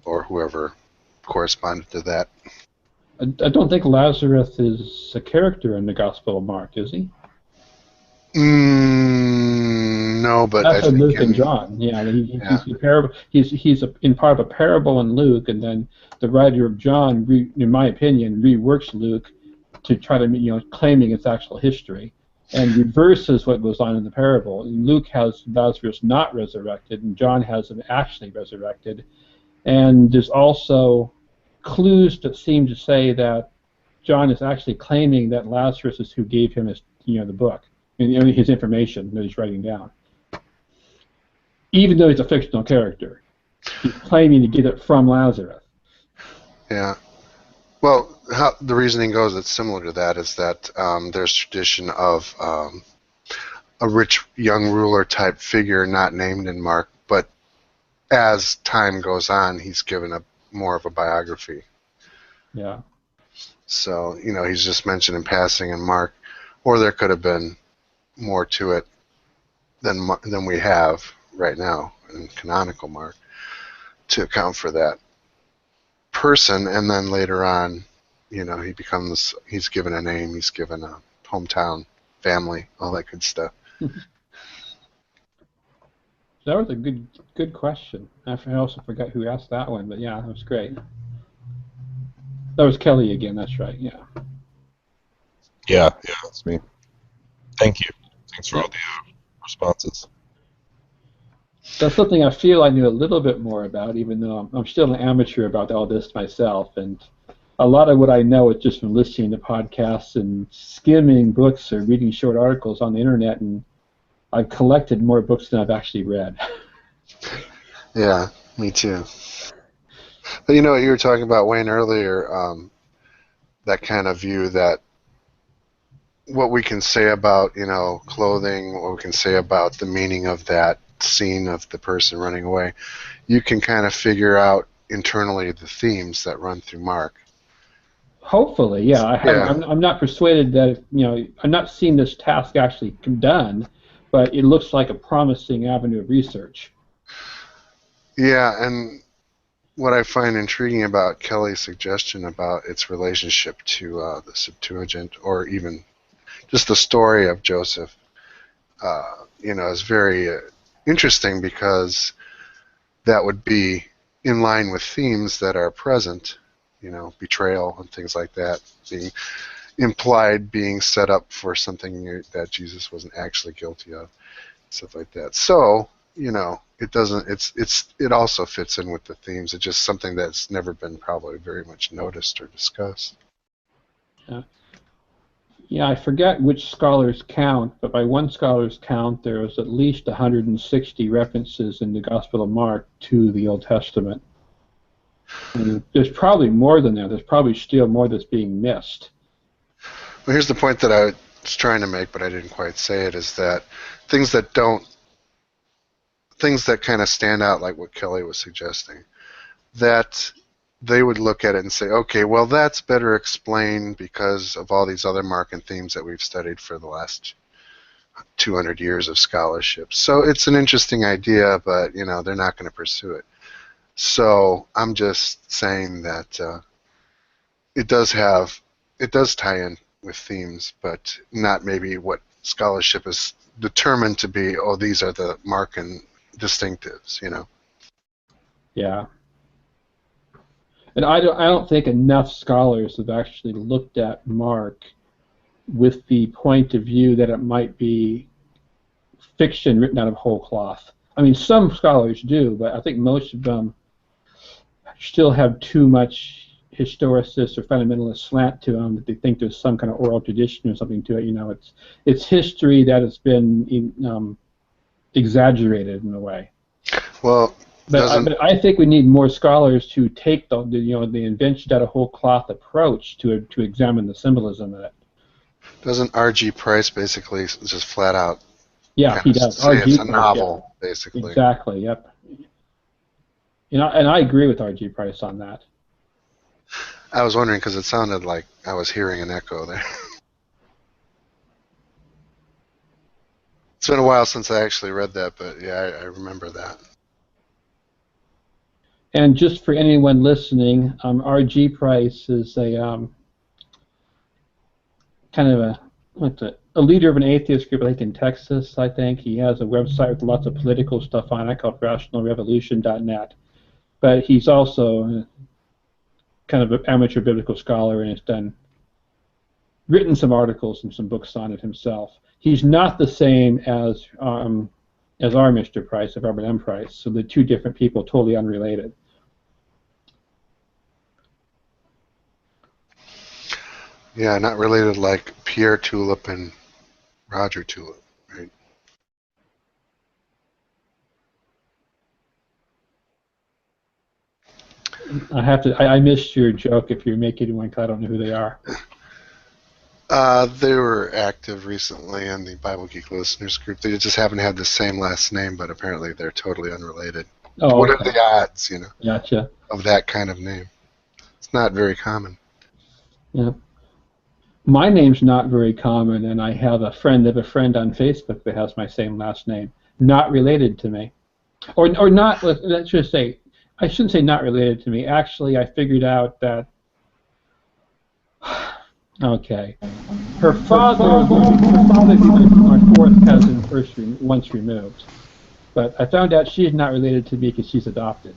or whoever corresponded to that. I don't think Lazarus is a character in the Gospel of Mark, is he? No, but that's I think Luke and John. Yeah, he's in part of a parable in Luke, and then the writer of John, in my opinion, reworks Luke to try to claiming its actual history, and reverses what goes on in the parable. And Luke has Lazarus not resurrected, and John has him actually resurrected. And there's also clues that seem to say that John is actually claiming that Lazarus is who gave him his, the book, and his information that he's writing down. Even though he's a fictional character, he's claiming to get it from Lazarus. Yeah. Well, how the reasoning goes, it's similar to that, is that there's tradition of a rich young ruler type figure not named in Mark, but as time goes on, he's given more of a biography. Yeah. So, he's just mentioned in passing in Mark, or there could have been more to it than we have right now in canonical Mark to account for that person, and then later on, he's given a name, he's given a hometown, family, all that good stuff. That was a good question. I also forgot who asked that one, but yeah, that was great. That was Kelly again, that's right, yeah. Yeah, that's me. Thank you. Thanks for all the responses. That's something I feel I knew a little bit more about, even though I'm still an amateur about all this myself. And a lot of what I know is just from listening to podcasts and skimming books or reading short articles on the internet, and I've collected more books than I've actually read. Yeah, me too. But you were talking about, Wayne, earlier, that kind of view that what we can say about, clothing, what we can say about the meaning of that scene of the person running away, you can kind of figure out internally the themes that run through Mark. Hopefully, yeah. I'm not persuaded that, I'm not seeing this task actually done, but it looks like a promising avenue of research. Yeah, and what I find intriguing about Kelly's suggestion about its relationship to the Septuagint, or even just the story of Joseph, is very interesting, because that would be in line with themes that are present, betrayal and things like that, being implied, being set up for something that Jesus wasn't actually guilty of, stuff like that. So, it also fits in with the themes. It's just something that's never been probably very much noticed or discussed. Yeah, I forget which scholars count, but by one scholar's count, there was at least 160 references in the Gospel of Mark to the Old Testament. And there's probably more than that. There's probably still more that's being missed. Well, here's the point that I was trying to make, but I didn't quite say it, is that things that kind of stand out, like what Kelly was suggesting, that they would look at it and say, okay, well, that's better explained because of all these other Markan themes that we've studied for the last 200 years of scholarship. So it's an interesting idea, but, they're not going to pursue it. So I'm just saying that it does tie in with themes, but not maybe what scholarship is determined to be, oh, these are the Markan distinctives, Yeah. And I don't think enough scholars have actually looked at Mark with the point of view that it might be fiction written out of whole cloth. I mean, some scholars do, but I think most of them still have too much historicist or fundamentalist slant to them, that they think there's some kind of oral tradition or something to it. It's history that has been exaggerated in a way. Well, but I think we need more scholars to take the invention out of whole cloth approach to examine the symbolism of it. Doesn't R.G. Price basically just flat out? Yeah, he does. Say it's a novel, basically. Exactly. Yep. And I agree with R.G. Price on that. I was wondering, because it sounded like I was hearing an echo there. It's been a while since I actually read that, but yeah, I remember that. And just for anyone listening, R.G. Price is a kind of a leader of an atheist group, I think, in Texas, I think. He has a website with lots of political stuff on it called rationalrevolution.net. But he's also kind of an amateur biblical scholar and has written some articles and some books on it himself. He's not the same as our Mr. Price, of Robert M. Price, so they're two different people, totally unrelated. Yeah, not related like Pierre Tulip and Roger Tulip, right? I missed your joke if you're making one, because I don't know who they are. They were active recently in the Bible Geek listeners group. They just happen to have the same last name, but apparently they're totally unrelated. Oh, what okay. are the odds, Gotcha. of that kind of name? It's not very common. Yeah. My name's not very common, and I have a friend on Facebook that has my same last name, not related to me. Or not, let's just say, I shouldn't say not related to me. Actually, I figured out that, okay, her father would be my fourth cousin once removed. But I found out she's not related to me because she's adopted.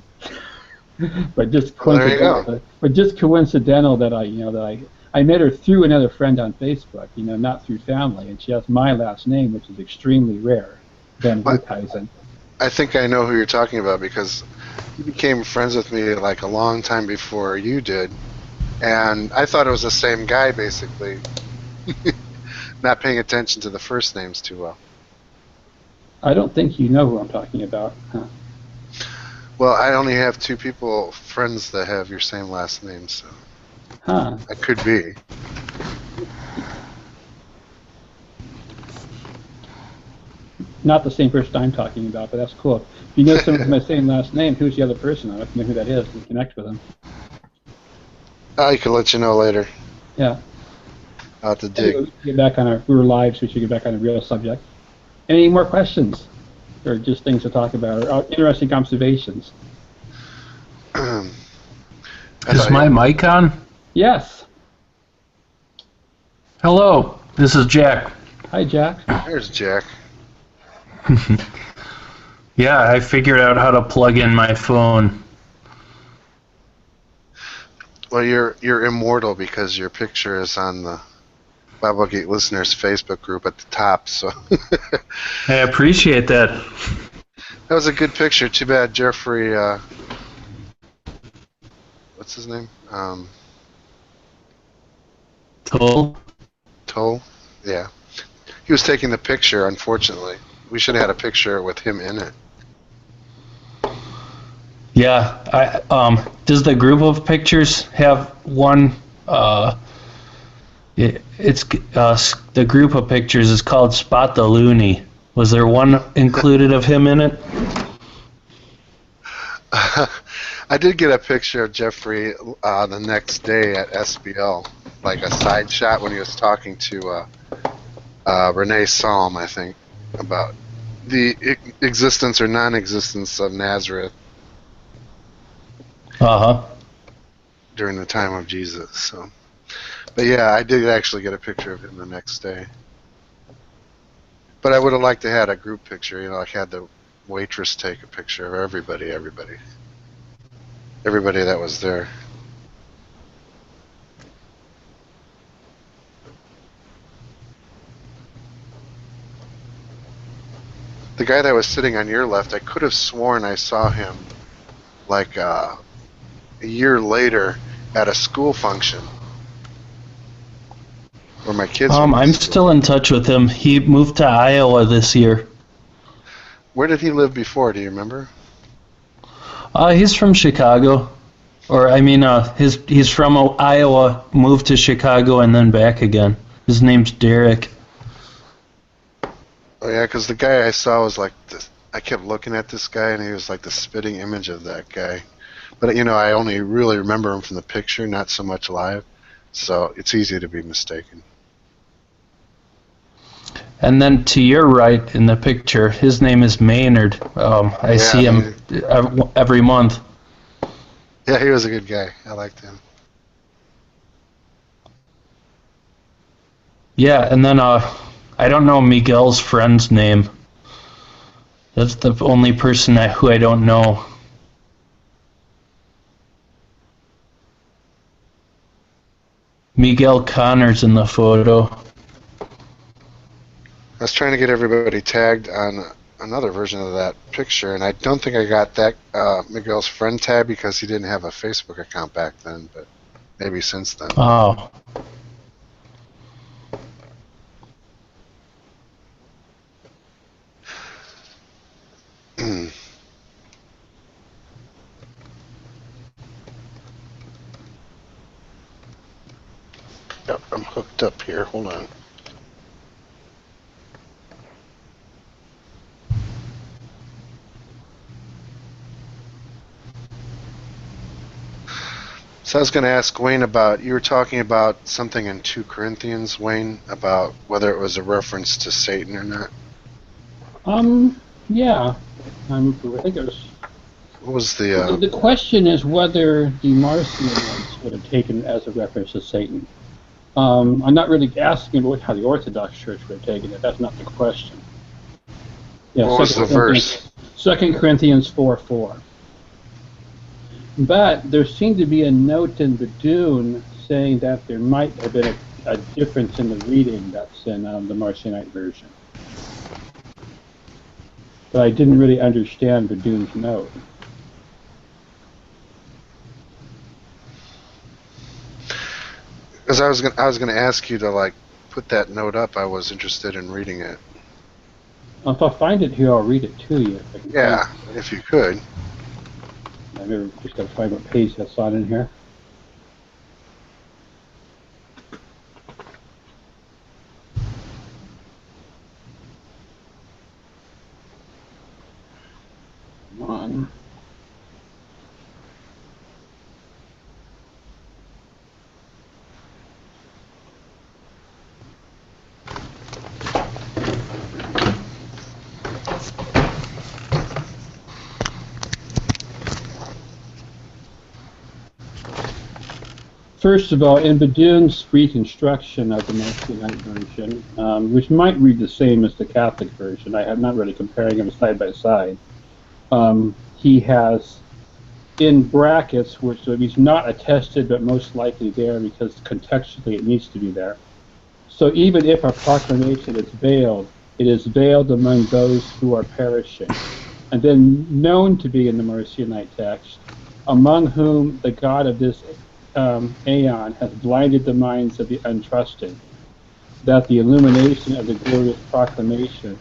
But just coincidental that I met her through another friend on Facebook, not through family, and she has my last name, which is extremely rare, Van Woodhuizen. I think I know who you're talking about, because you became friends with me like a long time before you did, and I thought it was the same guy, basically, not paying attention to the first names too well. I don't think you know who I'm talking about. Huh? Well, I only have two friends that have your same last name, so. Huh. That could be. not the same person I'm talking about, but that's cool. If you know someone with my same last name, who's the other person? I'd like to know who that is and connect with them. I can let you know later. Yeah. I'll have to dig. Anyway, we were live, so we should get back on a real subject. Any more questions? Or just things to talk about, or interesting observations? Is my mic on? Yes. Hello, this is Jack. Hi, Jack. There's Jack. Yeah, I figured out how to plug in my phone. Well, you're immortal because your picture is on the Bible Geek listeners Facebook group at the top. So I appreciate that. that was a good picture. Too bad Jeffrey. What's his name? Toll? Toll. Yeah. He was taking the picture. Unfortunately, we should have had a picture with him in it. Yeah. Does the group of pictures have one? The group of pictures is called Spot the Looney. Was there one included of him in it? I did get a picture of Jeffrey the next day at SBL, like a side shot when he was talking to Renee Psalm, I think, about the existence or non-existence of Nazareth during the time of Jesus. So, but yeah, I did actually get a picture of him the next day. But I would have liked to have had a group picture, you know, like had the waitress take a picture of everybody that was there. The guy that was sitting on your left, I could have sworn I saw him like a year later at a school function where my kids were. I'm still in touch with him. He moved to Iowa this year. Where did he live before? Do you remember? He's from Chicago. Or, I mean, he's from Iowa, moved to Chicago, and then back again. His name's Derek. Oh, yeah, because the guy I saw was like this. I kept looking at this guy, and he was like the spitting image of that guy. But, you know, I only really remember him from the picture, not so much live. So it's easy to be mistaken. And then to your right in the picture, his name is Maynard. I see him every month. Yeah, he was a good guy. I liked him. Yeah, and then I don't know Miguel's friend's name. That's the only person who I don't know. Miguel Connor's in the photo. I was trying to get everybody tagged on another version of that picture, and I don't think I got that Miguel's friend tag because he didn't have a Facebook account back then, but maybe since then. Oh. Yep, I'm hooked up here. Hold on. So I was going to ask Wayne about, you were talking about something in 2 Corinthians, Wayne, about whether it was a reference to Satan or not. Yeah. I think it was... What was the... The question is whether the Marcionites would have taken it as a reference to Satan. I'm not really asking about how the Orthodox Church would have taken it. That's not the question. Yeah, what was the verse? 2 Corinthians 4:4. But there seemed to be a note in Badun saying that there might have been a difference in the reading that's in the Marcionite version. But I didn't really understand Badun's note. Because I was going to ask you to like put that note up. I was interested in reading it. If I find it here, I'll read it to you. Yeah, if you could. I've just got to find what page that's on in here. on. First of all, in Badune's reconstruction of the Marcionite version, which might read the same as the Catholic version, I am not really comparing them side by side, he has in brackets, which he's not attested but most likely there because contextually it needs to be there. So even if a proclamation is veiled, it is veiled among those who are perishing. And then known to be in the Marcionite text, among whom the God of this aeon has blinded the minds of the untrusting, that the illumination of the glorious proclamation,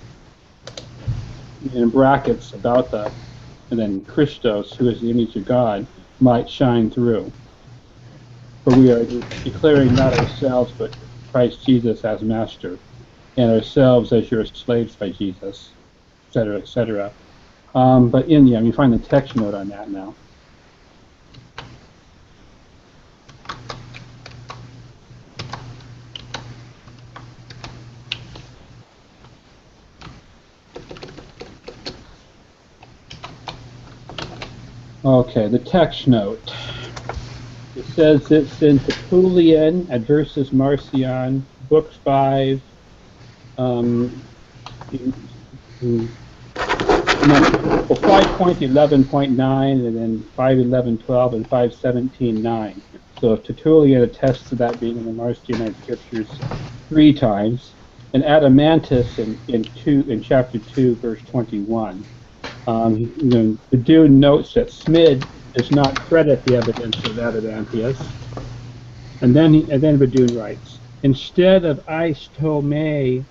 in brackets about the, and then Christos, who is the image of God, might shine through. For we are declaring not ourselves, but Christ Jesus as Master, and ourselves as your slaves by Jesus, etc., etc. But in you find the text note on that now. Okay, the text note. It says it's in Tertullian at Versus Marcion, Book 5, well, 5.11.9, and then 5.11.12, and 5.17.9. So Tertullian attests to that being in the Marcionite scriptures 3 times, and Adamantus in chapter 2, verse 21. Badune notes that Smid does not credit the evidence of Adamantius, and then Badune writes, instead of eis to me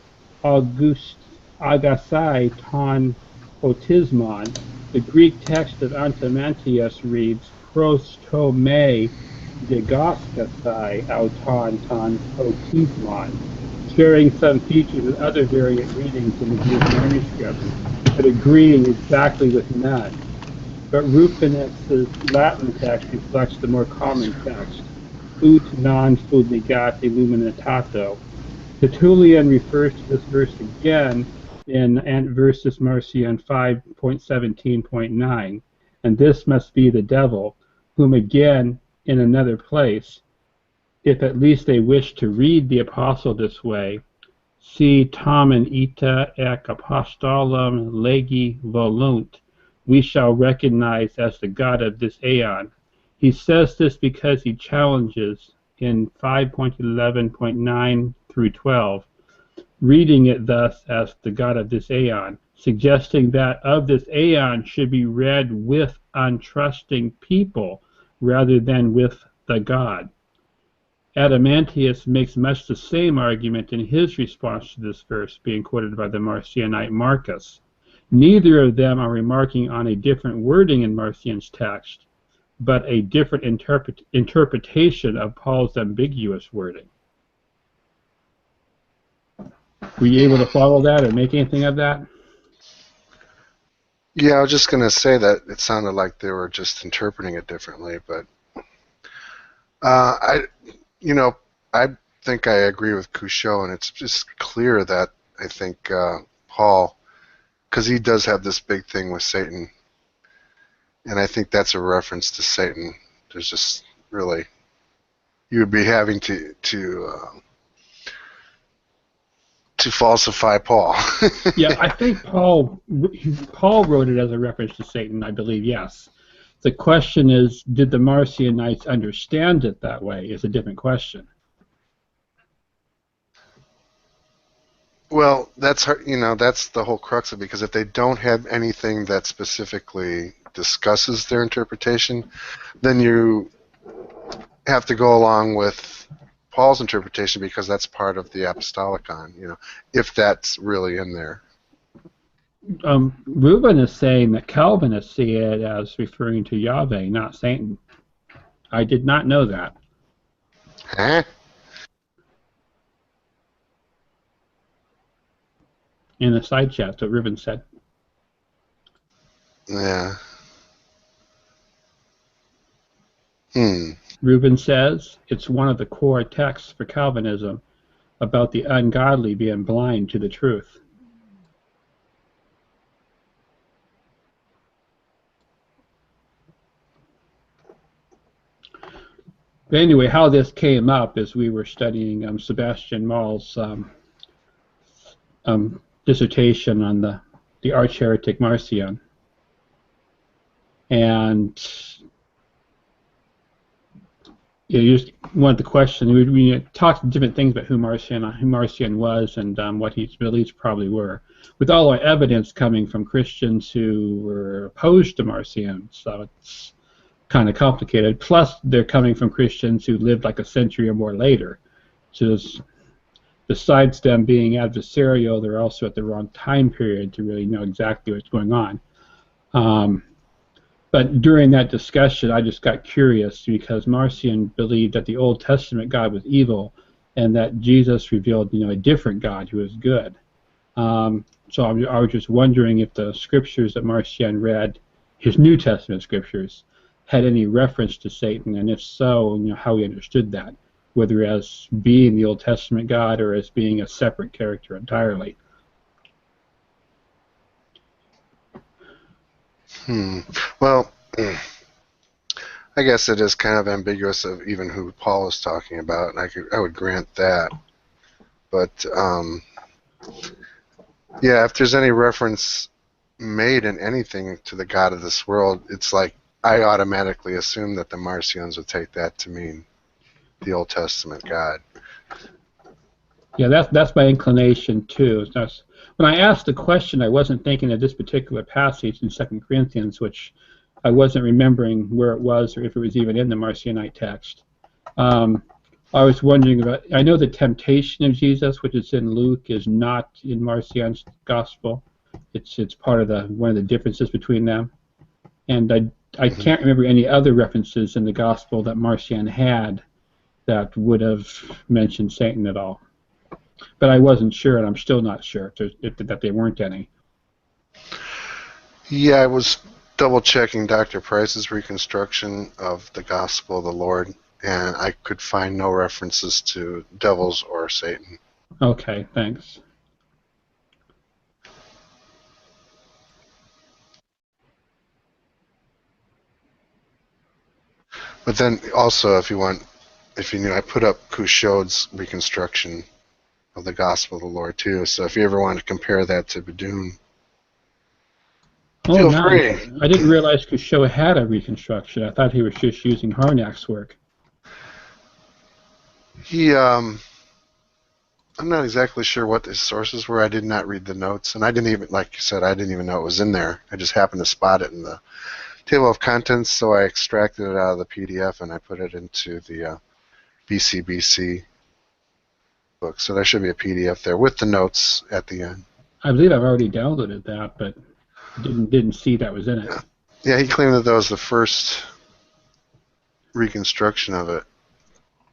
August agasai ton otismon, the Greek text of Adamantius reads pros to me degaskasai auton ton otismon, sharing some features with other variant readings in the Greek manuscripts, but agreeing exactly with none. But Rufinus's Latin text reflects the more common text, ut non fuligat illuminatato. Tertullian refers to this verse again in Versus Marcion 5.17.9, and this must be the devil, whom again in another place, if at least they wish to read the apostle this way, si tamen ita ec apostolum legi volunt, we shall recognize as the God of this aeon. He says this because he challenges in 5.11.9 through 12, reading it thus as the God of this aeon, suggesting that of this aeon should be read with untrusting people rather than with the God. Adamantius makes much the same argument in his response to this verse, being quoted by the Marcionite Marcus. Neither of them are remarking on a different wording in Marcion's text, but a different interpretation of Paul's ambiguous wording. Were you able to follow that or make anything of that? Yeah, I was just going to say that it sounded like they were just interpreting it differently, but I think I agree with Couchot, and it's just clear that I think Paul, because he does have this big thing with Satan, and I think that's a reference to Satan. There's just really, you would be having to falsify Paul. Yeah, I think Paul wrote it as a reference to Satan, I believe, yes. The question is, did the Marcionites understand it that way is a different question. Well, that's the whole crux of it, because if they don't have anything that specifically discusses their interpretation, then you have to go along with Paul's interpretation, because that's part of the Apostolicon, if that's really in there. Reuben is saying that Calvinists see it as referring to Yahweh, not Satan. I did not know that. Huh? In the side chat, what Reuben said. Yeah. Reuben says it's one of the core texts for Calvinism about the ungodly being blind to the truth. But anyway, how this came up is we were studying Sebastian Maul's dissertation on the arch heretic Marcion, and you just wanted the question. We talked different things about who Marcion was and what his beliefs probably were, with all our evidence coming from Christians who were opposed to Marcion. So it's kind of complicated. Plus, they're coming from Christians who lived like a century or more later. So besides them being adversarial, they're also at the wrong time period to really know exactly what's going on. But during that discussion, I just got curious because Marcion believed that the Old Testament God was evil and that Jesus revealed, a different God who was good. So I was just wondering if the scriptures that Marcion read, his New Testament scriptures, had any reference to Satan, and if so, how he understood that, whether as being the Old Testament God or as being a separate character entirely. Well, I guess it is kind of ambiguous of even who Paul is talking about, and I would grant that. But yeah, if there's any reference made in anything to the God of this world, it's like I automatically assume that the Marcions would take that to mean the Old Testament God. Yeah, that's my inclination too. When I asked the question, I wasn't thinking of this particular passage in 2 Corinthians, which I wasn't remembering where it was or if it was even in the Marcionite text. I was wondering about, I know the temptation of Jesus, which is in Luke, is not in Marcion's gospel. It's part of one of the differences between them. And I can't remember any other references in the gospel that Marcion had that would have mentioned Satan at all. But I wasn't sure, and I'm still not sure that there weren't any. Yeah, I was double-checking Dr. Price's reconstruction of the Gospel of the Lord, and I could find no references to devils or Satan. Okay, thanks. But then also, if you knew, I put up Couchoud's reconstruction of the Gospel of the Lord too. So if you ever want to compare that to Badun, feel free. I didn't realize Couchoud had a reconstruction. I thought he was just using Harnack's work. I'm not exactly sure what the sources were. I did not read the notes, and I didn't even, like you said, I didn't even know it was in there. I just happened to spot it in the table of contents, so I extracted it out of the PDF and I put it into the BCBC book. So there should be a PDF there with the notes at the end. I believe I've already downloaded that, but didn't see that was in it. Yeah, he claimed that was the first reconstruction of it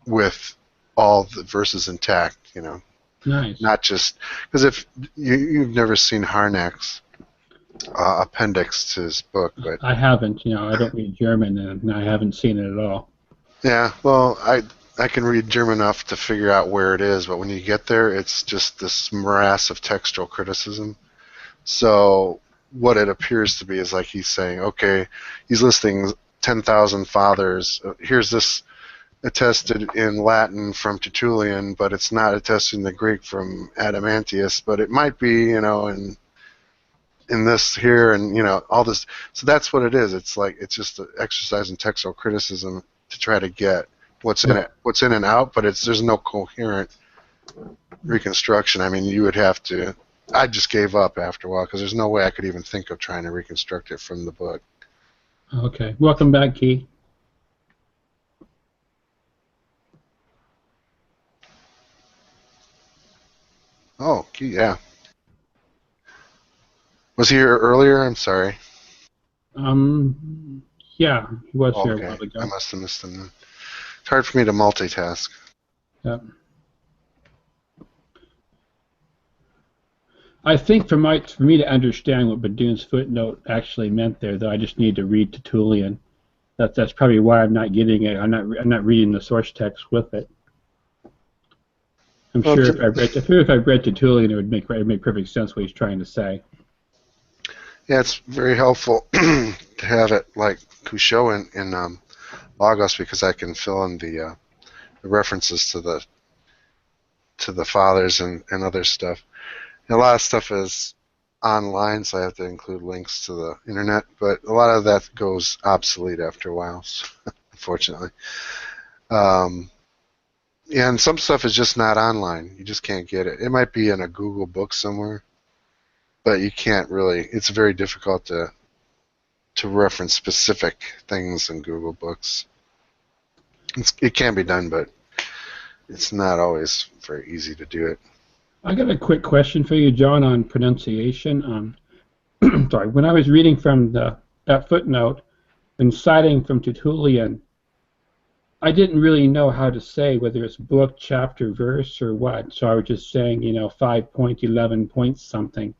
with all the verses intact, Nice. Not just because if you've never seen Harnack's appendix to his book, but I haven't. I don't read German, and I haven't seen it at all. Yeah, well, I can read German enough to figure out where it is, but when you get there, it's just this morass of textual criticism. So what it appears to be is like he's saying, okay, he's listing 10,000 fathers. Here's this attested in Latin from Tertullian, but it's not attested in the Greek from Adamantius, but it might be, in this here, and all this. So that's what it is. It's like it's just an exercise in textual criticism to try to get what's in and out, but there's no coherent reconstruction. I mean, you would have to. I just gave up after a while because there's no way I could even think of trying to reconstruct it from the book. Okay, welcome back, Key. Oh, yeah. Was he here earlier? I'm sorry. Yeah, he was here a Okay. while ago. I must have missed him. It's hard for me to multitask. Yep. I think for me to understand what Badun's footnote actually meant there, though, I just need to read Tertullian. That's probably why I'm not getting it. I'm not reading the source text with it. I'm Well, sure if I read Tertullian, it would make perfect sense what he's trying to say. yeah, it's very helpful to have it like Couchot in Logos, because I can fill in the references to the fathers and other stuff. And a lot of stuff is online, so I have to include links to the internet, but a lot of that goes obsolete after a while, so, unfortunately. Yeah, and some stuff is just not online. You just can't get it. It might be in a Google book somewhere, but you can't really. It's very difficult to reference specific things in Google Books. It can be done, but it's not always very easy to do it. I got a quick question for you, John, on pronunciation. Sorry, when I was reading from that footnote and citing from Tertullian, I didn't really know how to say whether it's book, chapter, verse, or what. So I was just saying, 5.11 point something.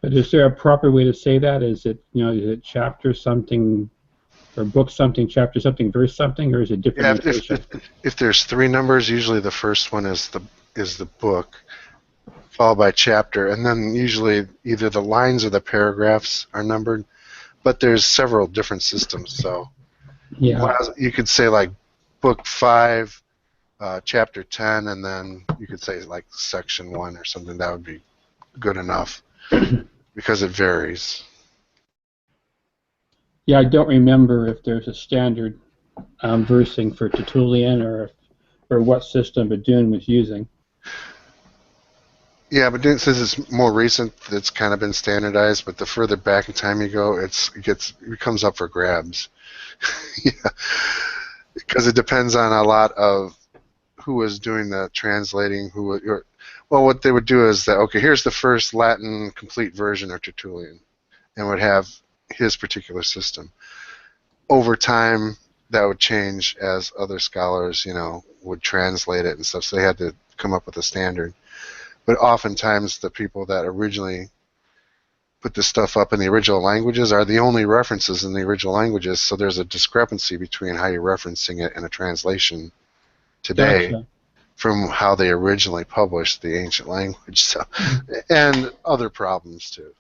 But is there a proper way to say that? Is it chapter something, or book something, chapter something, verse something, or is it different notation? If there's three numbers, usually the first one is the book, followed by chapter, and then usually either the lines or the paragraphs are numbered. But there's several different systems, so Yeah. you could say like book 5, chapter 10, and then you could say like section 1 or something. That would be good enough because it varies. Yeah, I don't remember if there's a standard versing for Tertullian or what system Badun was using. Yeah, but since it's more recent, it's kind of been standardized. But the further back in time you go, it comes up for grabs. Yeah, because it depends on a lot of who was doing the translating. Well, what they would do is that, okay, here's the first Latin complete version of Tertullian, and would have his particular system. Over time, that would change as other scholars, would translate it and stuff. So they had to come up with a standard. But oftentimes, the people that originally put this stuff up in the original languages are the only references in the original languages. So there's a discrepancy between how you're referencing it in a translation today. Gotcha. From how they originally published the ancient language, and other problems too.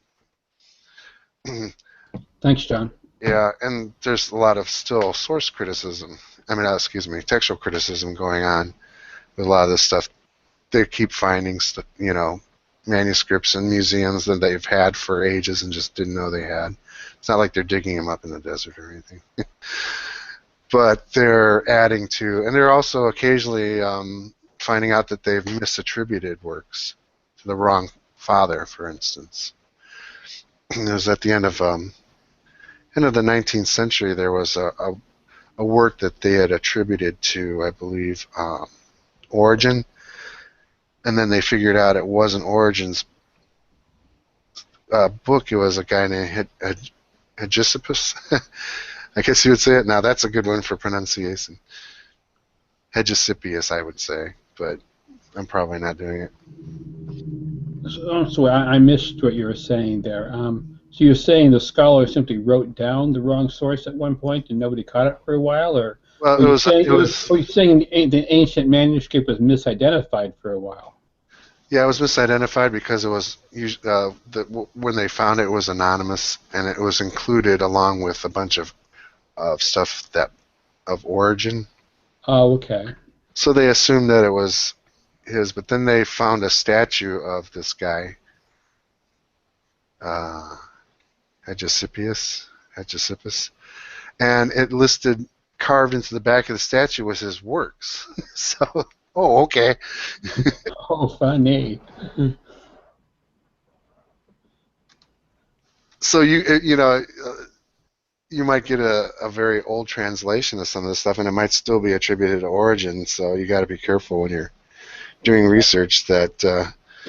Thanks, John. Yeah, and there's a lot of still source criticism. Textual criticism going on with a lot of this stuff. They keep finding, manuscripts in museums that they've had for ages and just didn't know they had. It's not like they're digging them up in the desert or anything. But they're adding to, and they're also occasionally finding out that they've misattributed works to the wrong father, for instance. It was at the end of the 19th century. There was a work that they had attributed to, I believe, Origen, and then they figured out it wasn't Origen's book. It was a guy named Hegesippus. I guess you would say it. Now that's a good one for pronunciation. Hegesippus, I would say, but I'm probably not doing it. So I missed what you were saying there. So you're saying the scholar simply wrote down the wrong source at one point and nobody caught it for a while, or well, were you saying the ancient manuscript was misidentified for a while? Yeah, it was misidentified because it was when they found it, it was anonymous, and it was included along with a bunch of stuff of Origen. Oh, okay. So they assumed that it was his, but then they found a statue of this guy, Hegesippus, and it listed, carved into the back of the statue was his works. So, oh, okay. Oh, funny. So you might get a very old translation of some of this stuff, and it might still be attributed to Origen. So you got to be careful when you're doing research that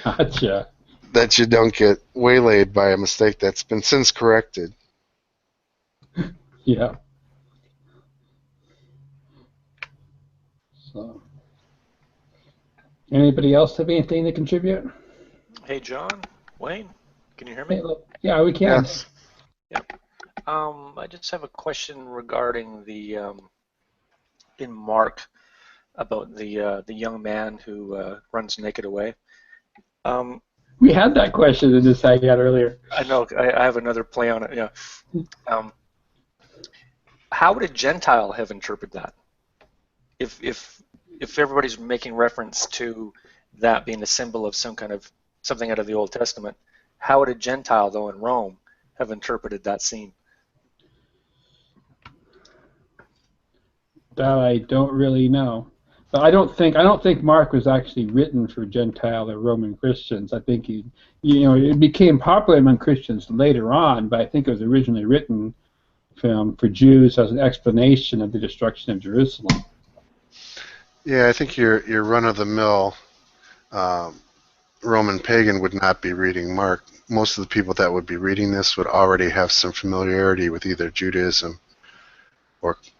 Gotcha. that you don't get waylaid by a mistake that's been since corrected. Yeah. So, anybody else have anything to contribute? Hey, John. Wayne, can you hear me? Hey, look, yeah, we can. Yes. I just have a question regarding the in Mark about the young man who runs naked away. We had that question in this Hangout earlier. I know I have another play on it. Yeah. How would a Gentile have interpreted that? If everybody's making reference to that being a symbol of something out of the Old Testament, how would a Gentile, though, in Rome have interpreted that scene? That I don't really know. But I don't think Mark was actually written for Gentile or Roman Christians. I think it became popular among Christians later on, but I think it was originally written for Jews as an explanation of the destruction of Jerusalem. Yeah, I think your run-of-the-mill Roman pagan would not be reading Mark. Most of the people that would be reading this would already have some familiarity with either Judaism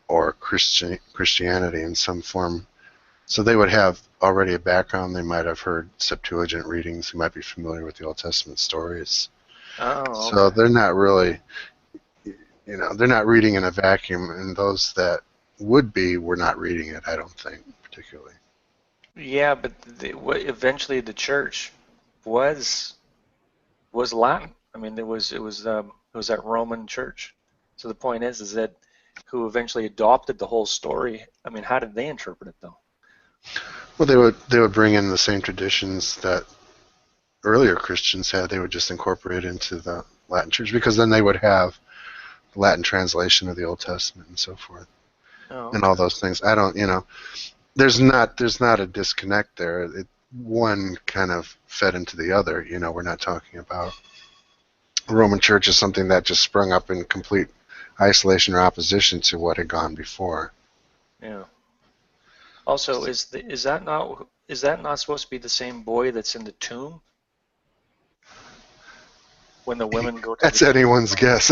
or Christianity in some form. So they would have already a background. They might have heard Septuagint readings. They might be familiar with the Old Testament stories. Oh, okay. So they're not really, they're not reading in a vacuum. And those that would be were not reading it, I don't think, particularly. Yeah, but eventually the church was Latin. I mean, it was that Roman church. So the point is that who eventually adopted the whole story. I mean, how did they interpret it though? Well, they would bring in the same traditions that earlier Christians had. They would just incorporate into the Latin church because then they would have the Latin translation of the Old Testament and so forth, and all those things. I don't, there's not a disconnect there. One kind of fed into the other. We're not talking about the Roman Church is something that just sprung up in complete isolation or opposition to what had gone before. Yeah. Also, is that not supposed to be the same boy that's in the tomb when the women go to That's anyone's guess.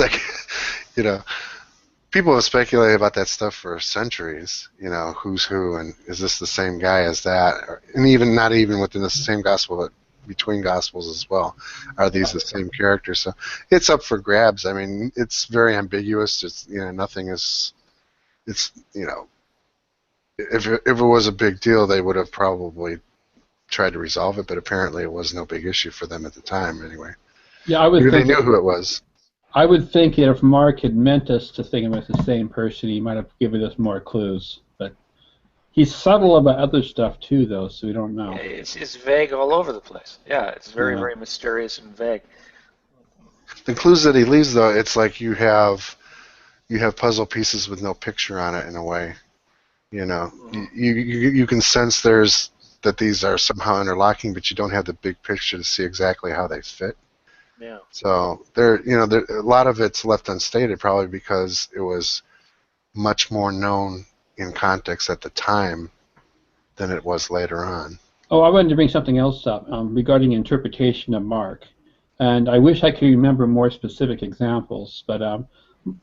People have speculated about that stuff for centuries. Who's who, and is this the same guy as that? And even not even within the same gospel, but between gospels as well. Are these the same characters? So it's up for grabs. I mean, it's very ambiguous. It's nothing is. It's If it was a big deal, they would have probably tried to resolve it, but apparently it was no big issue for them at the time anyway. Yeah, I would think they knew who it was. I would think if Mark had meant us to think it was the same person, he might have given us more clues. But he's subtle about other stuff too, though, so we don't know. Yeah, it's vague all over the place. Yeah, it's very, very mysterious and vague. The clues that he leaves, though, it's like you have puzzle pieces with no picture on it in a way. You can sense that these are somehow interlocking, but you don't have the big picture to see exactly how they fit. Yeah. So a lot of it's left unstated, probably because it was much more known in context at the time than it was later on. Oh, I wanted to bring something else up regarding interpretation of Mark, and I wish I could remember more specific examples, but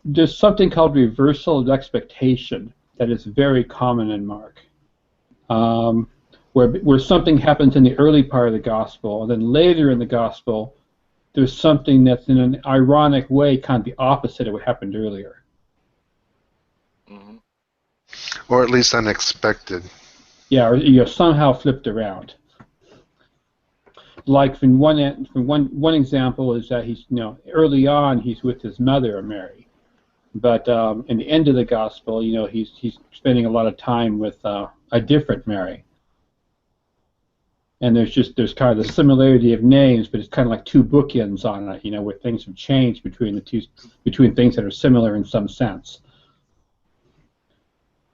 there's something called reversal of expectation that is very common in Mark, where something happens in the early part of the gospel, and then later in the gospel, there's something that's in an ironic way kind of the opposite of what happened earlier. Mm-hmm. Or at least unexpected. Yeah, or somehow flipped around. Like from one example is that he's early on he's with his mother Mary, but in the end of the gospel he's spending a lot of time with a different Mary. And there's kind of the similarity of names, but it's kind of like two bookends on it, where things have changed between things that are similar in some sense.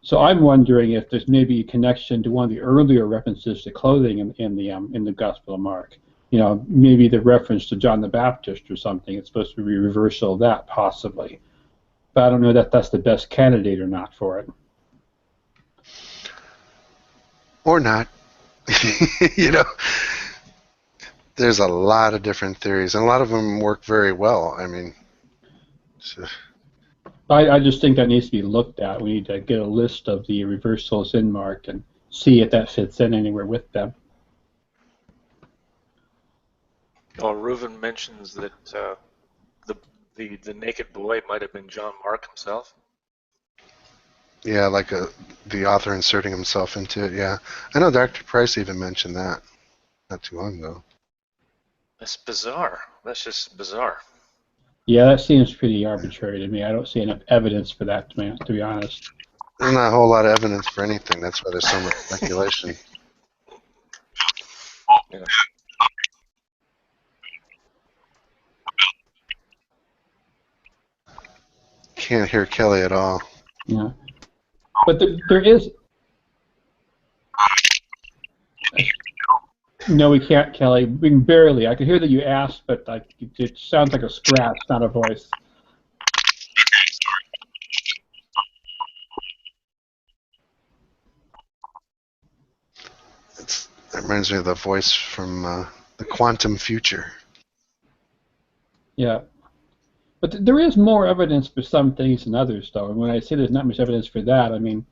So I'm wondering if there's maybe a connection to one of the earlier references to clothing in the Gospel of Mark. Maybe the reference to John the Baptist or something. It's supposed to be a reversal of that, possibly. But I don't know that that's the best candidate or not for it. Or not. There's a lot of different theories, and a lot of them work very well. I mean, I just think that needs to be looked at. We need to get a list of the reversals in Mark and see if that fits in anywhere with them. Oh, Reuven mentions that the naked boy might have been John Mark himself. Yeah, like the author inserting himself into it. Yeah, I know Dr. Price even mentioned that not too long ago. That's bizarre. That's just bizarre. Yeah, that seems pretty arbitrary to me. I don't see enough evidence for that, to be honest. There's not a whole lot of evidence for anything. That's why there's so much speculation. Yeah. Can't hear Kelly at all. Yeah, but there is. No, we can't, Kelly. We can barely. I can hear that you asked, but it sounds like a scratch, not a voice. That reminds me of the voice from the Quantum Future. Yeah. But there is more evidence for some things than others, though. And when I say there's not much evidence for that, I mean,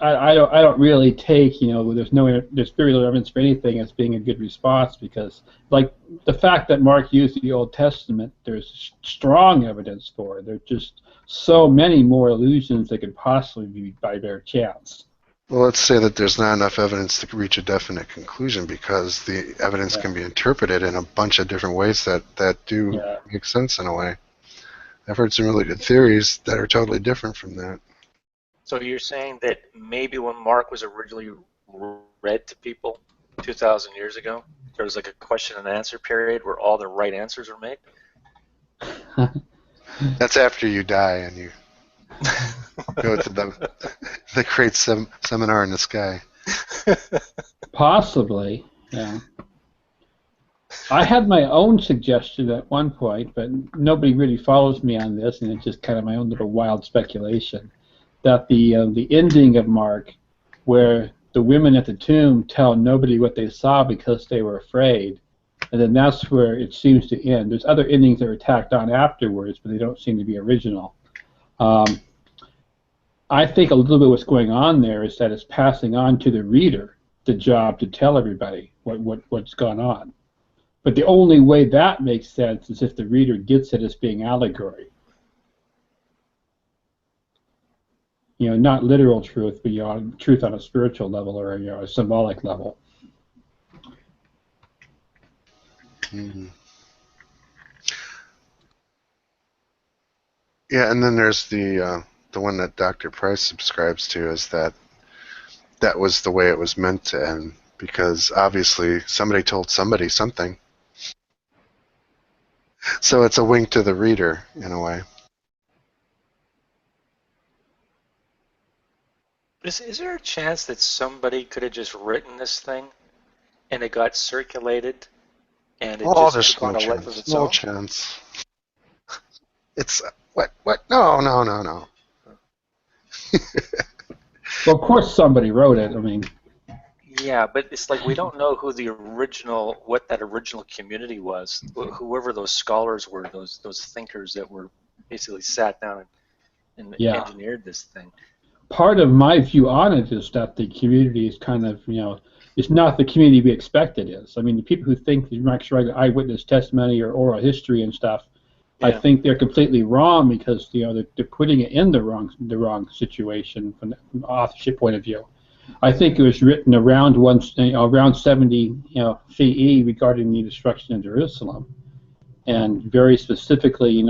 I don't really take, there's very little evidence for anything as being a good response, because, like, the fact that Mark used the Old Testament, there's strong evidence for it. There's just so many more allusions that could possibly be by bare chance. Well, let's say that there's not enough evidence to reach a definite conclusion, because the evidence can be interpreted in a bunch of different ways that do make sense in a way. I've heard some really good theories that are totally different from that. So you're saying that maybe when Mark was originally read to people 2,000 years ago, there was like a question and answer period where all the right answers were made? That's after you die and you go to the great seminar in the sky. Possibly, yeah. I had my own suggestion at one point, but nobody really follows me on this, and it's just kind of my own little wild speculation, that the ending of Mark, where the women at the tomb tell nobody what they saw because they were afraid, and then that's where it seems to end. There's other endings that are tacked on afterwards, but they don't seem to be original. I think a little bit what's going on there is that it's passing on to the reader the job to tell everybody what's gone on. But the only way that makes sense is if the reader gets it as being allegory. Not literal truth, but truth on a spiritual level or a symbolic level. Mm-hmm. Yeah, and then there's the one that Dr. Price subscribes to, is that was the way it was meant to end, because obviously somebody told somebody something. So it's a wink to the reader, in a way. Is there a chance that somebody could have just written this thing and it got circulated and it just took on a life of its own? No chance. It's what? No. Well, of course somebody wrote it. I mean. Yeah, but it's like we don't know what that original community was. Whoever those scholars were, those thinkers that were basically sat down and engineered this thing. Part of my view on it is that the community is kind of, it's not the community we expect it is. I mean, the people who think that Mark's writing eyewitness testimony or oral history and stuff, I think they're completely wrong, because they're putting it in the wrong situation from the authorship point of view. I think it was written around 70 CE regarding the destruction of Jerusalem, and very specifically,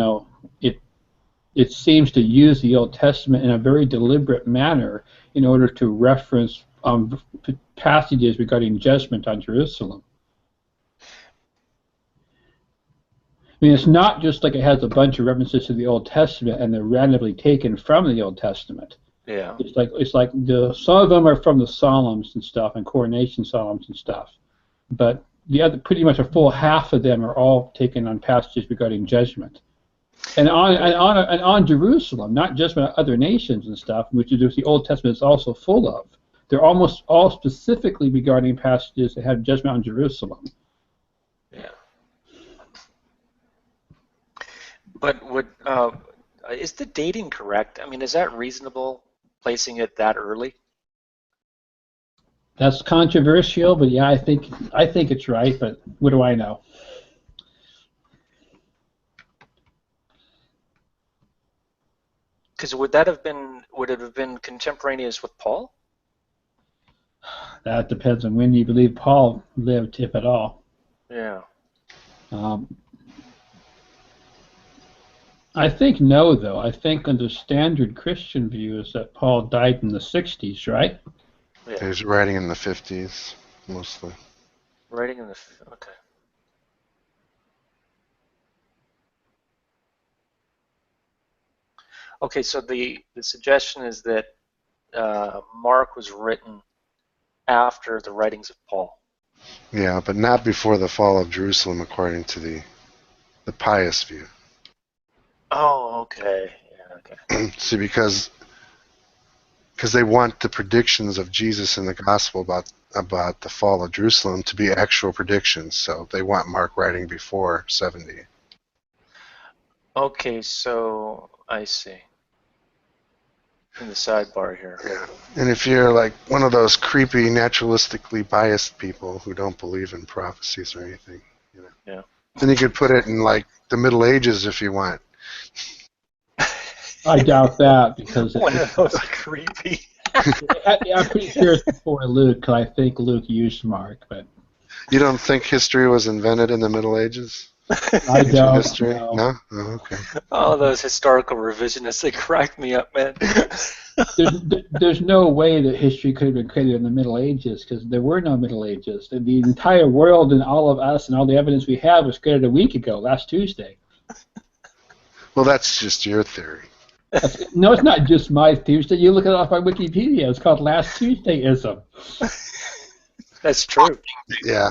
it seems to use the Old Testament in a very deliberate manner in order to reference passages regarding judgment on Jerusalem. I mean, it's not just like it has a bunch of references to the Old Testament and they're randomly taken from the Old Testament. Yeah. It's like some of them are from the Psalms and stuff, and coronation Psalms and stuff, but the other, pretty much a full half of them are all taken on passages regarding judgment, and on Jerusalem, not just about other nations and stuff, which the Old Testament is also full of. They're almost all specifically regarding passages that have judgment on Jerusalem. Yeah. But is the dating correct? I mean, is that reasonable, placing it that early? That's controversial, but yeah, I think it's right. But what do I know? Because would it have been contemporaneous with Paul? That depends on when you believe Paul lived, if at all. Yeah. I think no, though. I think under standard Christian view is that Paul died in the 60s, right? Yeah. He was writing in the 50s, mostly. Writing in the okay. Okay, so the suggestion is that Mark was written after the writings of Paul. Yeah, but not before the fall of Jerusalem, according to the pious view. Oh, okay. Yeah, okay. See, because they want the predictions of Jesus in the gospel about the fall of Jerusalem to be actual predictions. So they want Mark writing before 70. Okay, so I see. In the sidebar here. Yeah. And if you're like one of those creepy, naturalistically biased people who don't believe in prophecies or anything, Yeah. then you could put it in like the Middle Ages if you want. I doubt that because One of those creepy. I'm pretty sure it's before Luke, because I think Luke used Mark, but You don't think history was invented in the Middle Ages? I don't. History? No. Oh, okay. Oh, those historical revisionists, they crack me up, man. There's no way that history could have been created in the Middle Ages, because there were no Middle Ages. The entire world and all of us and all the evidence we have was created a week ago, last Tuesday. Well, that's just your theory. No, it's not just my Tuesday. You look it off my Wikipedia. It's called Last Tuesdayism. That's true. Yeah.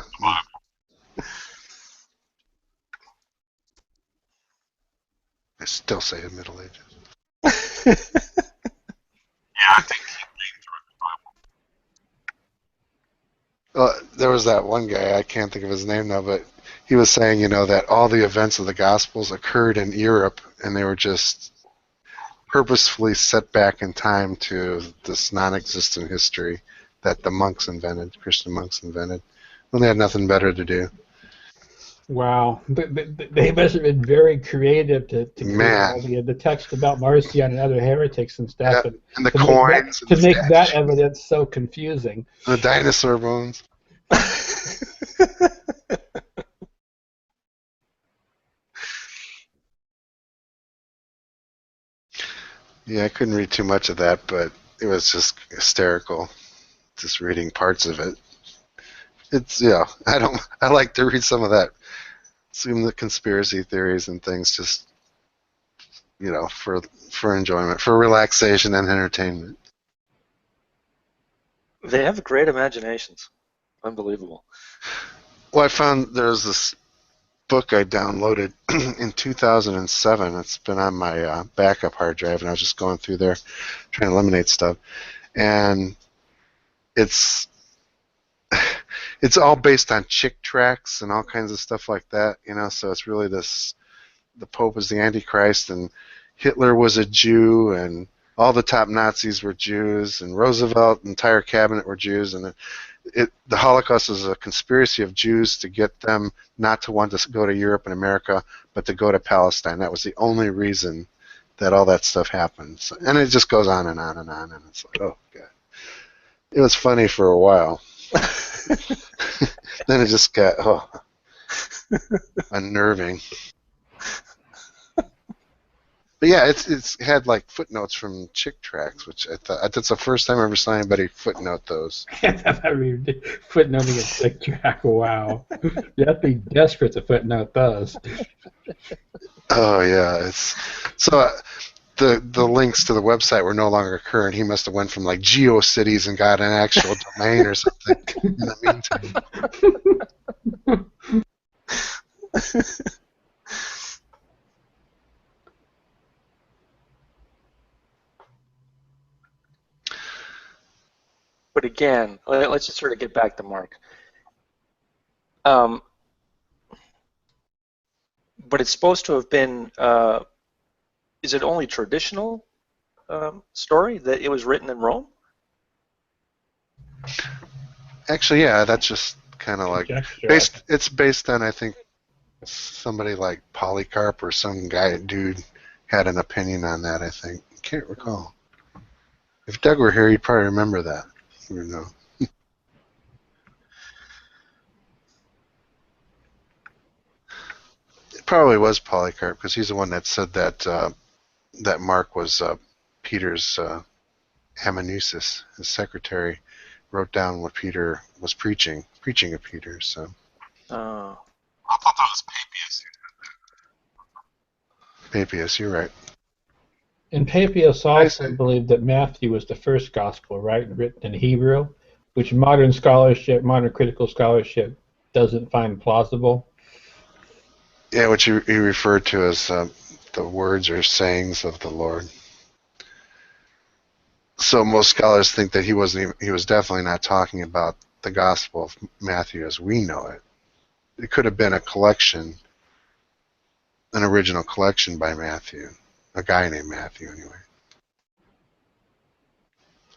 I still say the Middle Ages. Yeah, I think There was that one guy, I can't think of his name now, but he was saying, that all the events of the Gospels occurred in Europe, and they were just purposefully set back in time to this non-existent history that the monks invented, Christian monks invented, when they had nothing better to do. Wow, they must have been very creative to create all the text about Marcion and other heretics and stuff, Yeah, and the coins, to make that evidence so confusing. The dinosaur bones. Yeah, I couldn't read too much of that, but it was just hysterical, just reading parts of it. It's I like to read some of that, some of the conspiracy theories and things, just for enjoyment, for relaxation and entertainment. They have great imaginations. Unbelievable. Well, I found there's this book I downloaded in 2007. It's been on my backup hard drive, and I was just going through there trying to eliminate stuff. And it's all based on chick tracts and all kinds of stuff like that, so it's really the Pope is the Antichrist, and Hitler was a Jew, and all the top Nazis were Jews, and Roosevelt, the entire cabinet were Jews, and the Holocaust is a conspiracy of Jews to get them not to want to go to Europe and America, but to go to Palestine. That was the only reason that all that stuff happened. So, and it just goes on and on and on, and it's like, oh, God. It was funny for a while. Then it just got, unnerving. But yeah, it's had like footnotes from chick tracts, which I thought that's the first time I ever saw anybody footnote those. Footnoting a chick tract, wow. You have to be desperate to footnote those. Oh yeah, so the links to the website were no longer current. He must have went from like GeoCities and got an actual domain or something in the meantime. But again, let's just sort of get back to Mark. But it's supposed to have been, is it only traditional story that it was written in Rome? Actually, yeah, that's just kind of like Conjecture. it's based on, I think, somebody like Polycarp or some dude had an opinion on that. I think, can't recall. If Doug were here, he'd probably remember that. You know. It probably was Polycarp, because he's the one that said that that Mark was Peter's amanuensis, his secretary, wrote down what Peter was preaching of Peter. So. Oh. I thought that was Papias. Papias, you're right. And Papias also believed that Matthew was the first gospel, right, written in Hebrew, which modern scholarship, modern critical scholarship, doesn't find plausible. Yeah, which he referred to as the words or sayings of the Lord. So most scholars think that he was definitely not talking about the Gospel of Matthew as we know it. It could have been a collection, an original collection by Matthew, a guy named Matthew anyway.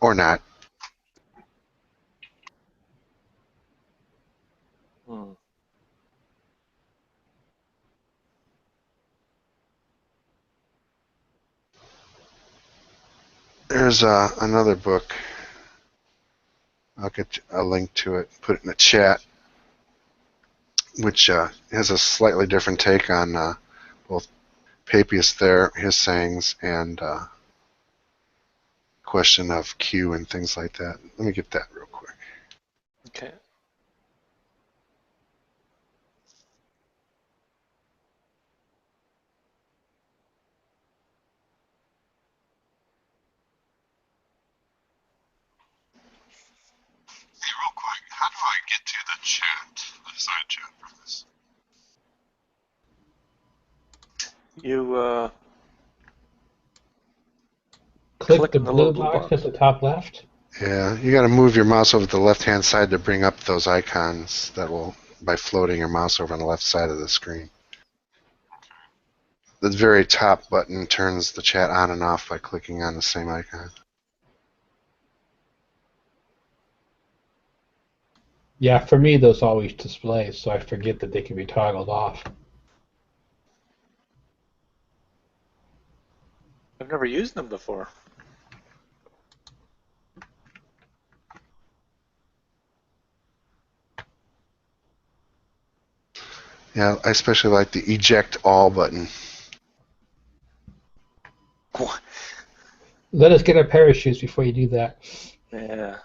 Or not. Hmm. There's another book. I'll get a link to it, put it in the chat, which has a slightly different take on both Papias there, his sayings, and question of Q and things like that. Let me get that real quick. Okay. Hey, real quick, how do I get to the chat, the side chat for this? You Click the on the blue little box box. at the top left. Yeah, you got to move your mouse over to the left-hand side to bring up those icons that will, by floating your mouse over on the left side of the screen. The very top button turns the chat on and off by clicking on the same icon. Yeah, for me, those always display, so I forget that they can be toggled off. I've never used them before. Yeah, I especially like the eject all button. Let us get our parachutes before you do that. Yeah.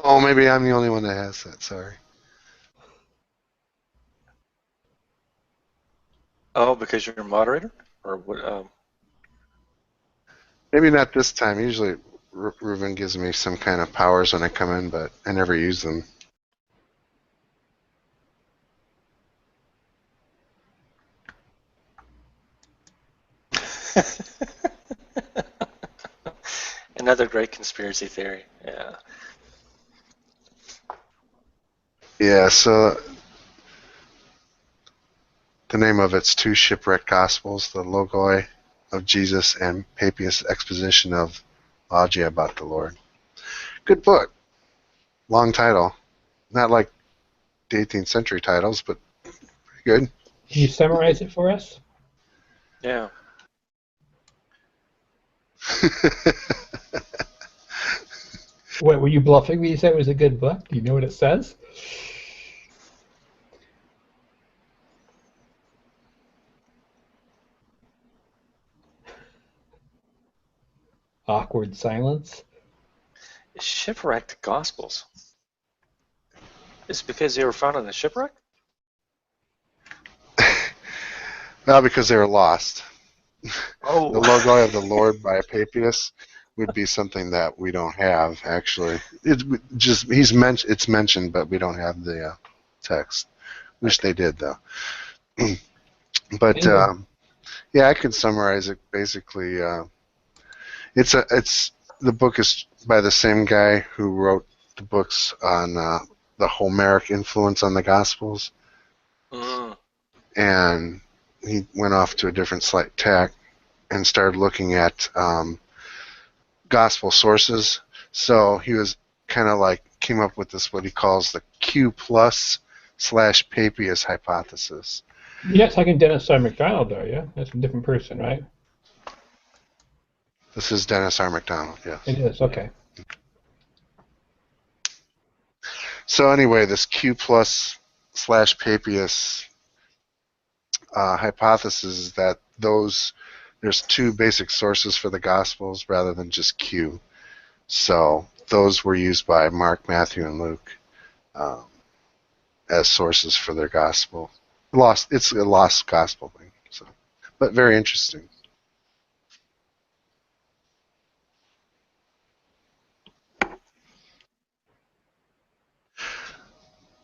Oh, maybe I'm the only one that has that, sorry. Oh, because you're a moderator? Or what? Maybe not this time. Usually Ruben gives me some kind of powers when I come in, but I never use them. Another great conspiracy theory. Yeah. Yeah, so the name of it's Two Shipwrecked Gospels, the Logoi of Jesus and Papias' exposition of Logia about the Lord. Good book. Long title. Not like the 18th century titles, but pretty good. Can you summarize it for us? Yeah. What, were you bluffing me? You said it was a good book? Do you know what it says? Awkward silence. Shipwrecked Gospels. Is it because they were found on a shipwreck? Not because they were lost. Oh. The Logoi of the Lord by Papias would be something that we don't have, actually. It's mentioned, but we don't have the text. Wish they did, though. But yeah, I can summarize it basically. The book is by the same guy who wrote the books on the Homeric influence on the Gospels, and he went off to a different slight tack and started looking at gospel sources. So he was kind of like came up with this, what he calls the Q plus / Papias hypothesis. You're not talking Dennis R. MacDonald, are you? That's a different person, right? This is Dennis R. MacDonald, yes. It is, okay. So anyway, this Q plus / Papias hypothesis is that there's two basic sources for the Gospels rather than just Q. So those were used by Mark, Matthew, and Luke as sources for their Gospel. It's a lost Gospel thing, but very interesting.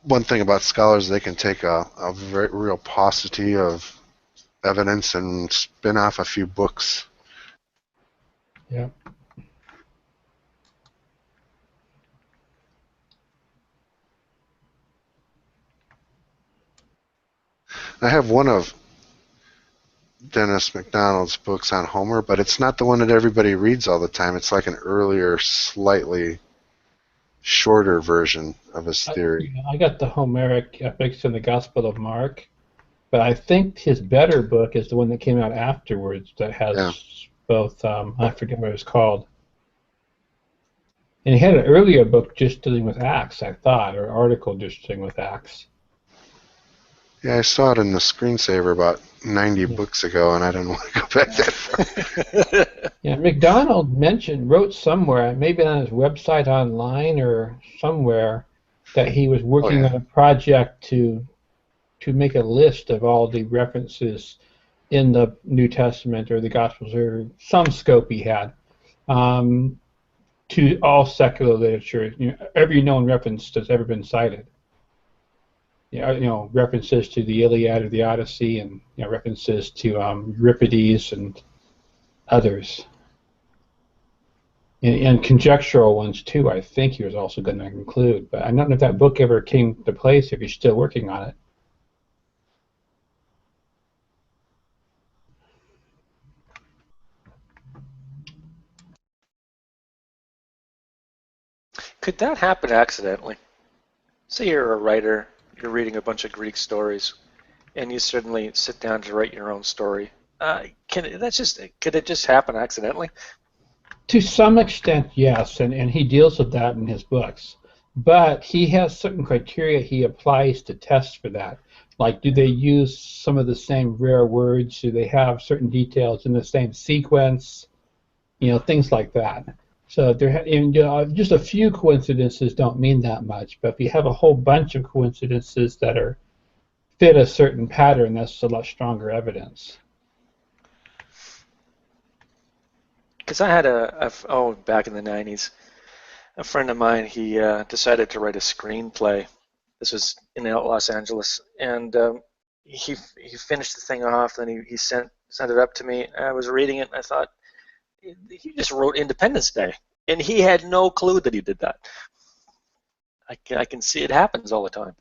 One thing about scholars, they can take a very real paucity of evidence and spin off a few books. Yeah. I have one of Dennis MacDonald's books on Homer, but it's not the one that everybody reads all the time. It's like an earlier, slightly shorter version of his theory. I got the Homeric epics in the Gospel of Mark, but I think his better book is the one that came out afterwards that has both, I forget what it's called. And he had an earlier book just dealing with Acts, I thought, or article just dealing with Acts. Yeah, I saw it in the screensaver about 90 books ago, and I didn't want to go back that far. Yeah, MacDonald wrote somewhere, maybe on his website online or somewhere, that he was working on a project to make a list of all the references in the New Testament or the Gospels or some scope he had to all secular literature. Every known reference that's ever been cited. References to the Iliad or the Odyssey, and references to Euripides and others, and conjectural ones too. I think he was also going to include, but I don't know if that book ever came to place. If he's still working on it. Could that happen accidentally? Say you're a writer, you're reading a bunch of Greek stories, and you suddenly sit down to write your own story. Could it just happen accidentally? To some extent, yes, and he deals with that in his books. But he has certain criteria he applies to test for that. Like, do they use some of the same rare words? Do they have certain details in the same sequence? Things like that. So just a few coincidences don't mean that much. But if you have a whole bunch of coincidences that fit a certain pattern, that's a lot stronger evidence. Because I had back in the 90s, a friend of mine, he decided to write a screenplay. This was in Los Angeles, and he finished the thing off, and he sent it up to me. I was reading it, and I thought, he just wrote Independence Day, and he had no clue that he did that. I can see it happens all the time.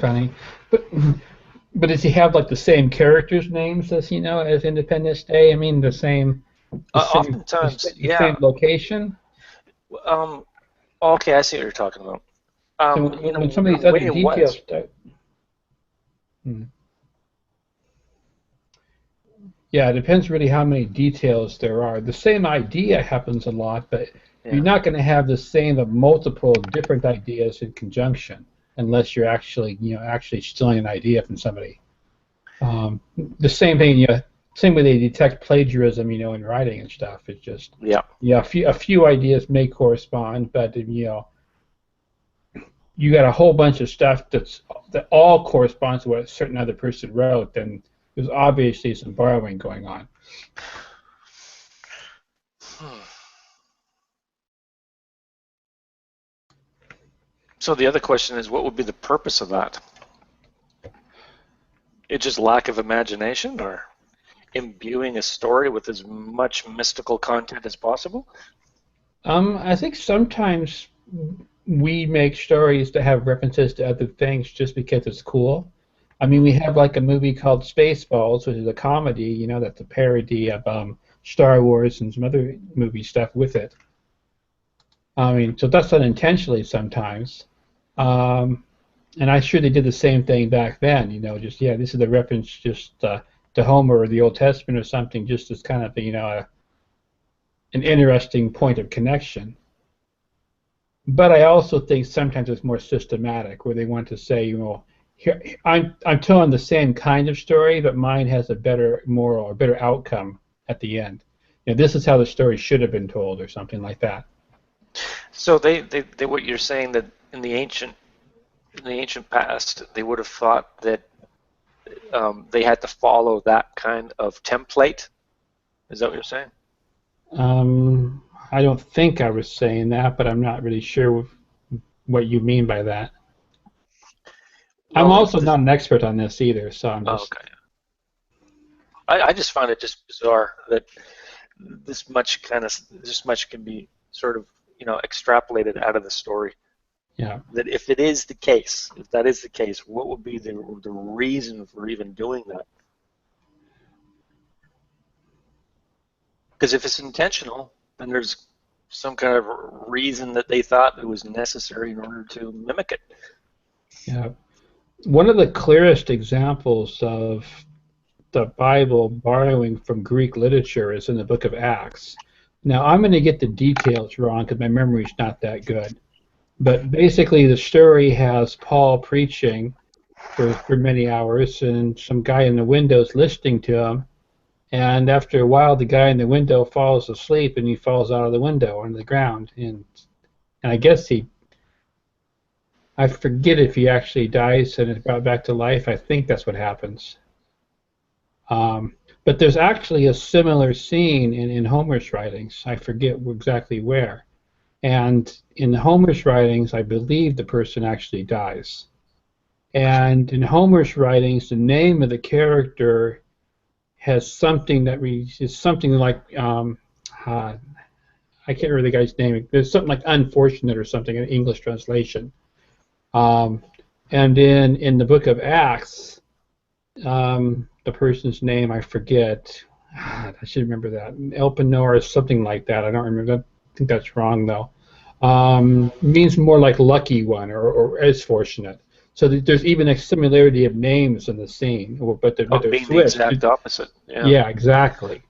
Funny, but does he have like the same characters' names as as Independence Day? I mean, the same location. Okay, I see what you're talking about. When some of these other details. Yeah, it depends really how many details there are. The same idea happens a lot, but you're not going to have the same of multiple different ideas in conjunction unless you're actually stealing an idea from somebody. The same thing, same way they detect plagiarism, in writing and stuff. It's just a few ideas may correspond, but you got a whole bunch of stuff that all corresponds to what a certain other person wrote, then there's obviously some borrowing going on. So the other question is, what would be the purpose of that? It's just lack of imagination, or imbuing a story with as much mystical content as possible? I think sometimes we make stories that have references to other things just because it's cool. I mean, we have like a movie called Spaceballs, which is a comedy, that's a parody of Star Wars and some other movie stuff with it. I mean, so that's done intentionally sometimes. And I'm sure they did the same thing back then. Just this is the reference just to Homer or the Old Testament or something, just as kind of an interesting point of connection. But I also think sometimes it's more systematic, where they want to say, here I'm telling the same kind of story, but mine has a better moral or better outcome at the end. This is how the story should have been told, or something like that. So they what you're saying, that in the ancient past, they would have thought that they had to follow that kind of template. Is that what you're saying? I don't think I was saying that, but I'm not really sure what you mean by that. Well, I'm also not an expert on this either, so I'm just... Okay. I just find it just bizarre that this much can be sort of extrapolated out of the story. Yeah. That if that is the case, what would be the reason for even doing that? Because if it's intentional, then there's some kind of reason that they thought it was necessary in order to mimic it. Yeah. One of the clearest examples of the Bible borrowing from Greek literature is in the book of Acts. Now, I'm going to get the details wrong because my memory's not that good. But basically, the story has Paul preaching for many hours, and some guy in the window is listening to him. And after a while, the guy in the window falls asleep, and he falls out of the window onto the ground. And I guess I forget if he actually dies and is brought back to life. I think that's what happens. But there's actually a similar scene in Homer's writings. I forget exactly where. And in Homer's writings, I believe the person actually dies. And in Homer's writings, the name of the character has something that is something like, I can't remember the guy's name. There's something like unfortunate or something in English translation. And in the book of Acts, the person's name I forget. I should remember that. Elpenor or something like that. I don't remember. I think that's wrong though. Means more like lucky one or is fortunate. So there's even a similarity of names in the scene, but they're being switched. The exact opposite. Yeah, exactly.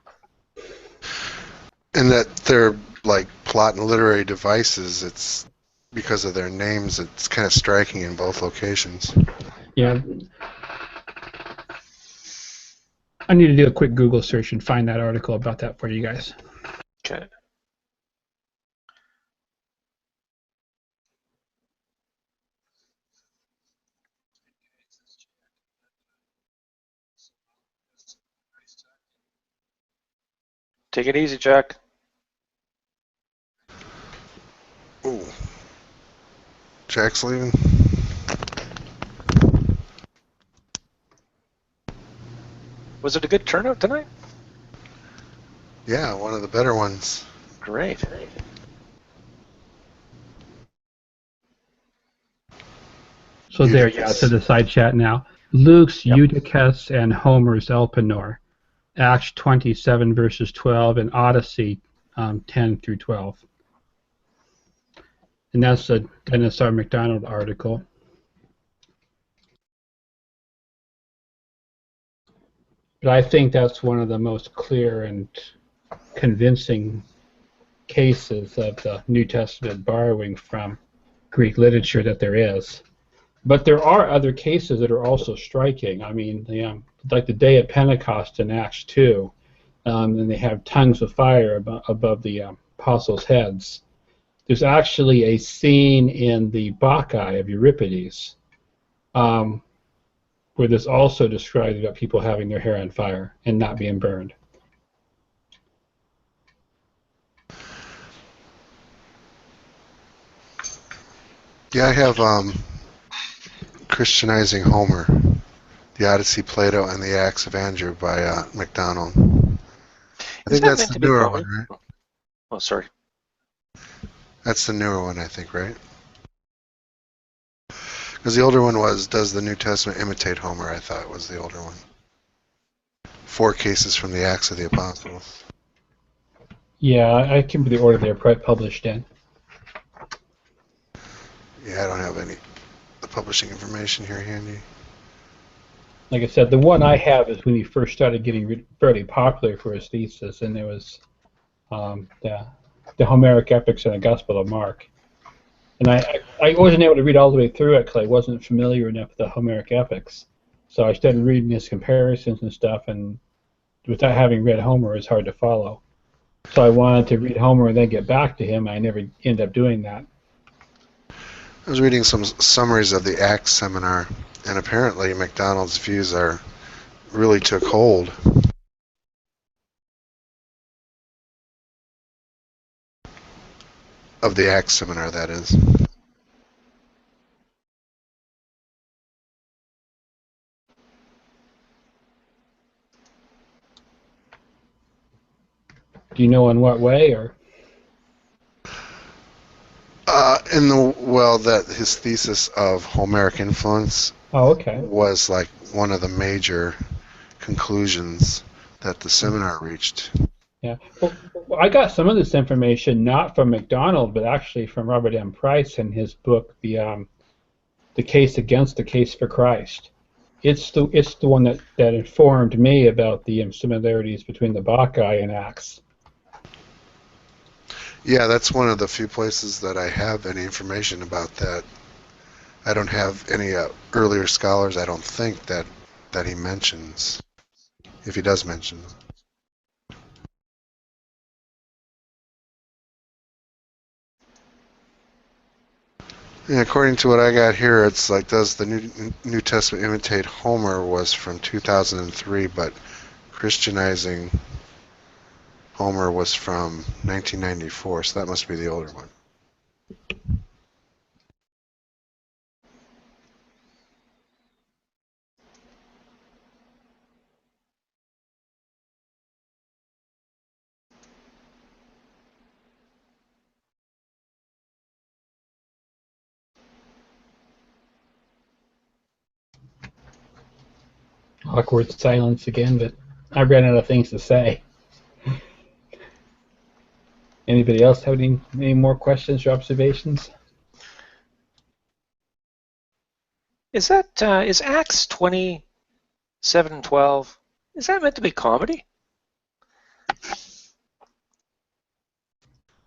And that they're like plot and literary devices. It's because of their names. It's kind of striking in both locations. Yeah. I need to do a quick Google search and find that article about that for you guys. Okay. Take it easy, Jack. Ooh. Jack's leaving. Was it a good turnout tonight? Yeah, one of the better ones. Great. So there, yeah, to the side chat now. Luke's Eutychus and Homer's Elpenor, Acts 27 verses 12, and Odyssey 10 through 12. And that's a Dennis R. MacDonald article. But I think that's one of the most clear and convincing cases of the New Testament borrowing from Greek literature that there is. But there are other cases that are also striking. I mean, like the day of Pentecost in Acts 2, and they have tongues of fire above the apostles' heads. There's actually a scene in the Bacchae of Euripides where there's also described about people having their hair on fire and not being burned. Yeah, I have Christianizing Homer, the Odyssey, Plato, and the Acts of Andrew by MacDonald. I think that's the newer one, right? Oh, sorry. That's the newer one, I think, right? Because the older one was, does the New Testament imitate Homer? I thought was the older one. 4 cases from the Acts of the Apostles. Yeah, I can't remember the order they're published in. Yeah, I don't have any the publishing information here handy. Like I said, the one I have is when he first started getting fairly popular for his thesis, and there was the Homeric epics and the Gospel of Mark. And I wasn't able to read all the way through it because I wasn't familiar enough with the Homeric epics. So I started reading his comparisons and stuff, and without having read Homer, it's hard to follow. So I wanted to read Homer and then get back to him. I never ended up doing that. I was reading some summaries of the Acts seminar, and apparently MacDonald's views really took hold. Of the Acts seminar, that is. Do you know in what way, or? That his thesis of Homeric influence was like one of the major conclusions that the seminar reached. Yeah. Well, I got some of this information not from MacDonald, but actually from Robert M. Price in his book, The Case Against the Case for Christ. It's the one that informed me about the similarities between the Bacchae and Acts. Yeah, that's one of the few places that I have any information about that. I don't have any earlier scholars, I don't think, that he mentions, if he does mention them. Yeah, according to what I got here, it's like, does the New Testament imitate Homer was from 2003, but Christianizing Homer was from 1994, so that must be the older one. Awkward silence again, but I ran out of things to say. Anybody else have any more questions or observations? Is Acts 27:12? Is that meant to be comedy?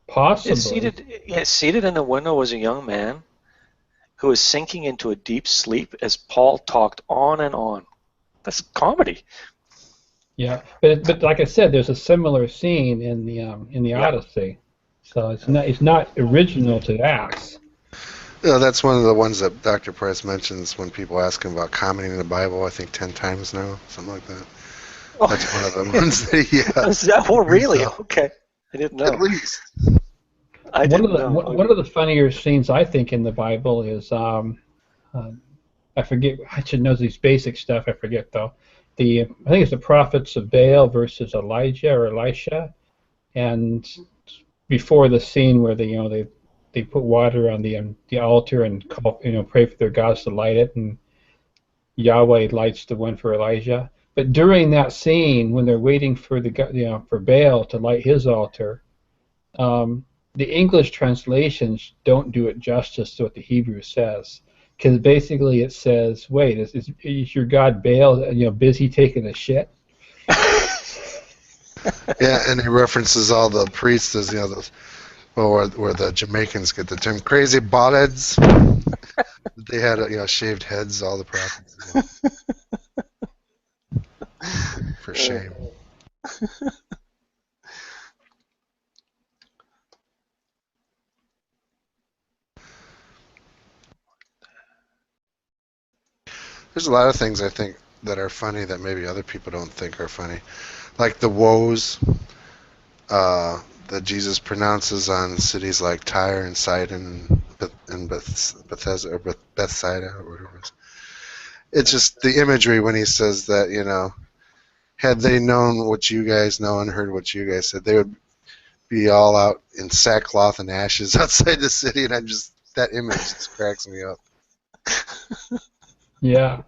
Possibly. Seated in the window was a young man who was sinking into a deep sleep as Paul talked on and on. That's comedy. Yeah, but like I said, there's a similar scene in the Odyssey, so it's not original to Acts. Yeah, that's one of the ones that Dr. Price mentions when people ask him about comedy in the Bible. I think 10 times now, something like that. Oh. That's one of the ones that he has. Oh, really? Okay, I didn't know. At least. One of the funnier scenes I think in the Bible is I forget. I should know these basic stuff. I forget though. I think it's the prophets of Baal versus Elijah or Elisha, and before the scene where they put water on the altar and pray for their gods to light it, and Yahweh lights the one for Elijah. But during that scene, when they're waiting for for Baal to light his altar, the English translations don't do it justice to what the Hebrew says. Because basically it says, wait, is your god Baal, busy taking a shit? Yeah, and he references all the priests as, where the Jamaicans get the term crazy ballheads. They had, shaved heads, all the prophets. For shame. There's a lot of things I think that are funny that maybe other people don't think are funny. Like the woes that Jesus pronounces on cities like Tyre and Sidon and Bethesda or Bethsaida or whatever it is. It's just the imagery when he says that, had they known what you guys know and heard what you guys said, they would be all out in sackcloth and ashes outside the city, and that image just cracks me up. Yeah.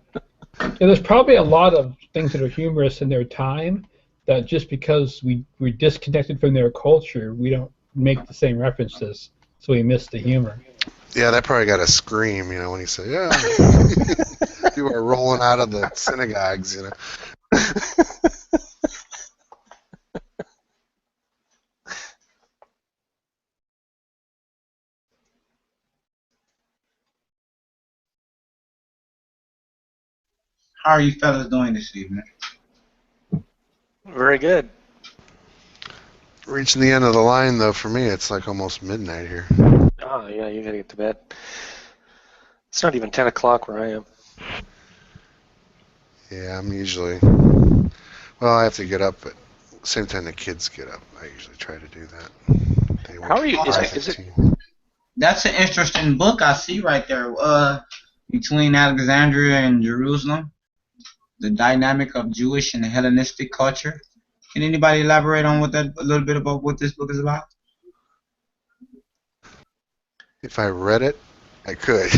There's probably a lot of things that are humorous in their time that just because we're disconnected from their culture, we don't make the same references, so we miss the humor. Yeah, that probably got a scream, you know, when he said, yeah. People are rolling out of the synagogues, you know. How are you fellas doing this evening? Very good. Reaching the end of the line, though, for me, it's like almost midnight here. Oh, yeah, you gotta get to bed. It's not even 10 o'clock where I am. Yeah, I'm usually... Well, I have to get up at the same time the kids get up. I usually try to do that. How are you? Is it? That's an interesting book I see right there. Between Alexandria and Jerusalem, the dynamic of Jewish and Hellenistic culture. Can anybody elaborate on a little bit about what this book is about? If I read it, I could.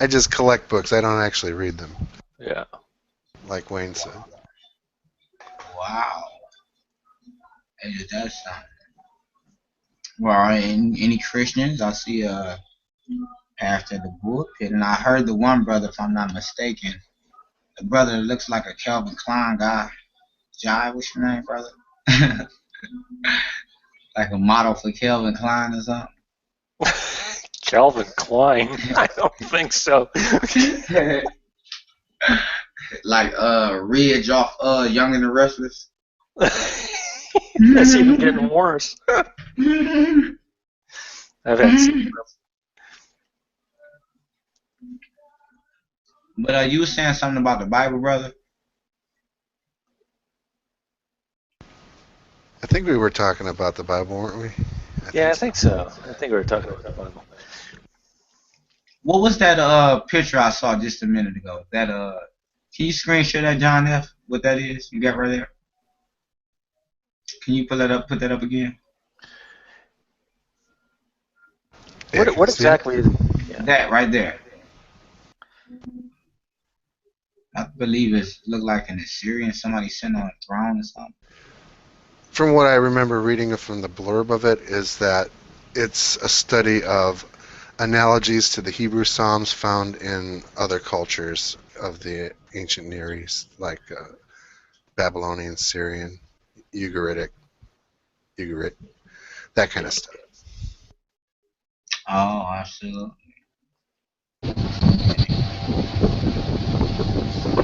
I just collect books. I don't actually read them. Yeah. Like Wayne said. Wow. It does sound. Well, any Christians? I see a pastor of the book, and I heard the one brother, if I'm not mistaken, the brother that looks like a Calvin Klein guy. Jai, what's your name, brother? Like a model for Calvin Klein or something? Calvin Klein? I don't think so. Like Ridge off Young and the Restless. It's even getting worse. I've had some. But you were saying something about the Bible, brother? I think we were talking about the Bible, weren't we? I think so. I think we were talking about the Bible. What was that picture I saw just a minute ago? That can you screen share that, John F? What that is? You got right there? Can you pull that up? Put that up again. What exactly is that right there? I believe it looked like an Assyrian, somebody sitting on a throne or something. From what I remember reading from the blurb of it, is that it's a study of analogies to the Hebrew Psalms found in other cultures of the ancient Near East, like Babylonian, Syrian, Ugaritic, that kind of stuff. Oh, absolutely.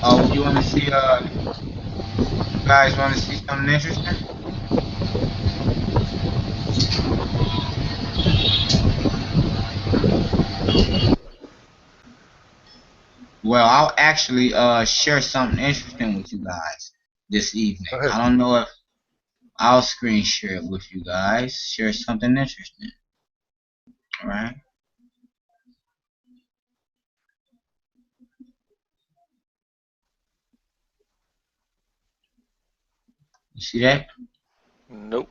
Oh, you want to see, you guys want to see something interesting? Well, I'll actually share something interesting with you guys this evening. I don't know if I'll screen share it with you guys. Share something interesting. All right. You see that? Nope.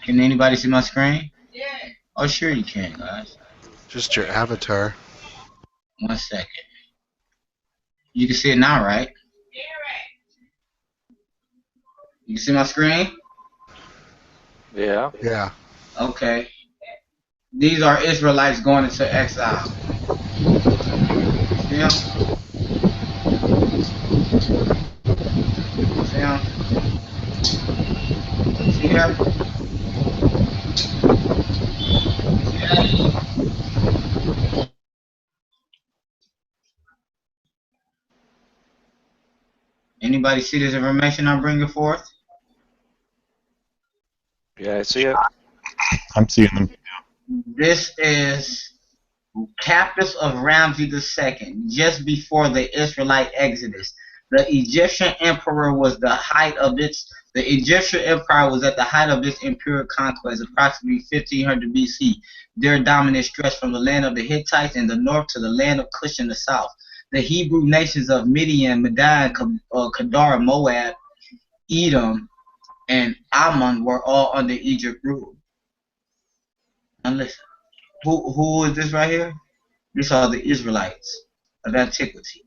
Can anybody see my screen? Yeah. Oh, sure you can, guys. Just your avatar. 1 second. You can see it now, right? You can see my screen? Yeah. Yeah. Okay. These are Israelites going into exile. See them? See them? See here? Anybody see this information I'm bringing forth? Yeah, I see it. I'm seeing them. This is captives of Ramses II, just before the Israelite exodus. The Egyptian emperor was the Egyptian empire was at the height of its imperial conquest, approximately 1500 BC. Their dominance stretched from the land of the Hittites in the north to the land of Cush in the south. The Hebrew nations of Midian, Midian, Kedar, Moab, Edom, and Ammon were all under Egypt rule. Now listen, who is this right here? These are the Israelites of antiquity.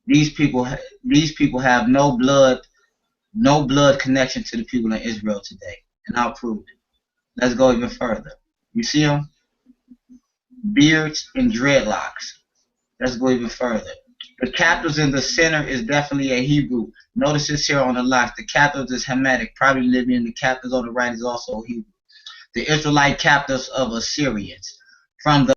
These people have no blood connection to the people in Israel today, and I'll prove it. Let's go even further. You see them? Beards and dreadlocks. Let's go even further. The captives in the center is definitely a Hebrew. Notice this here on the left. The captives is Hamitic, probably Libyan. The captives on the right is also Hebrew. The Israelite captives of Assyrians. From the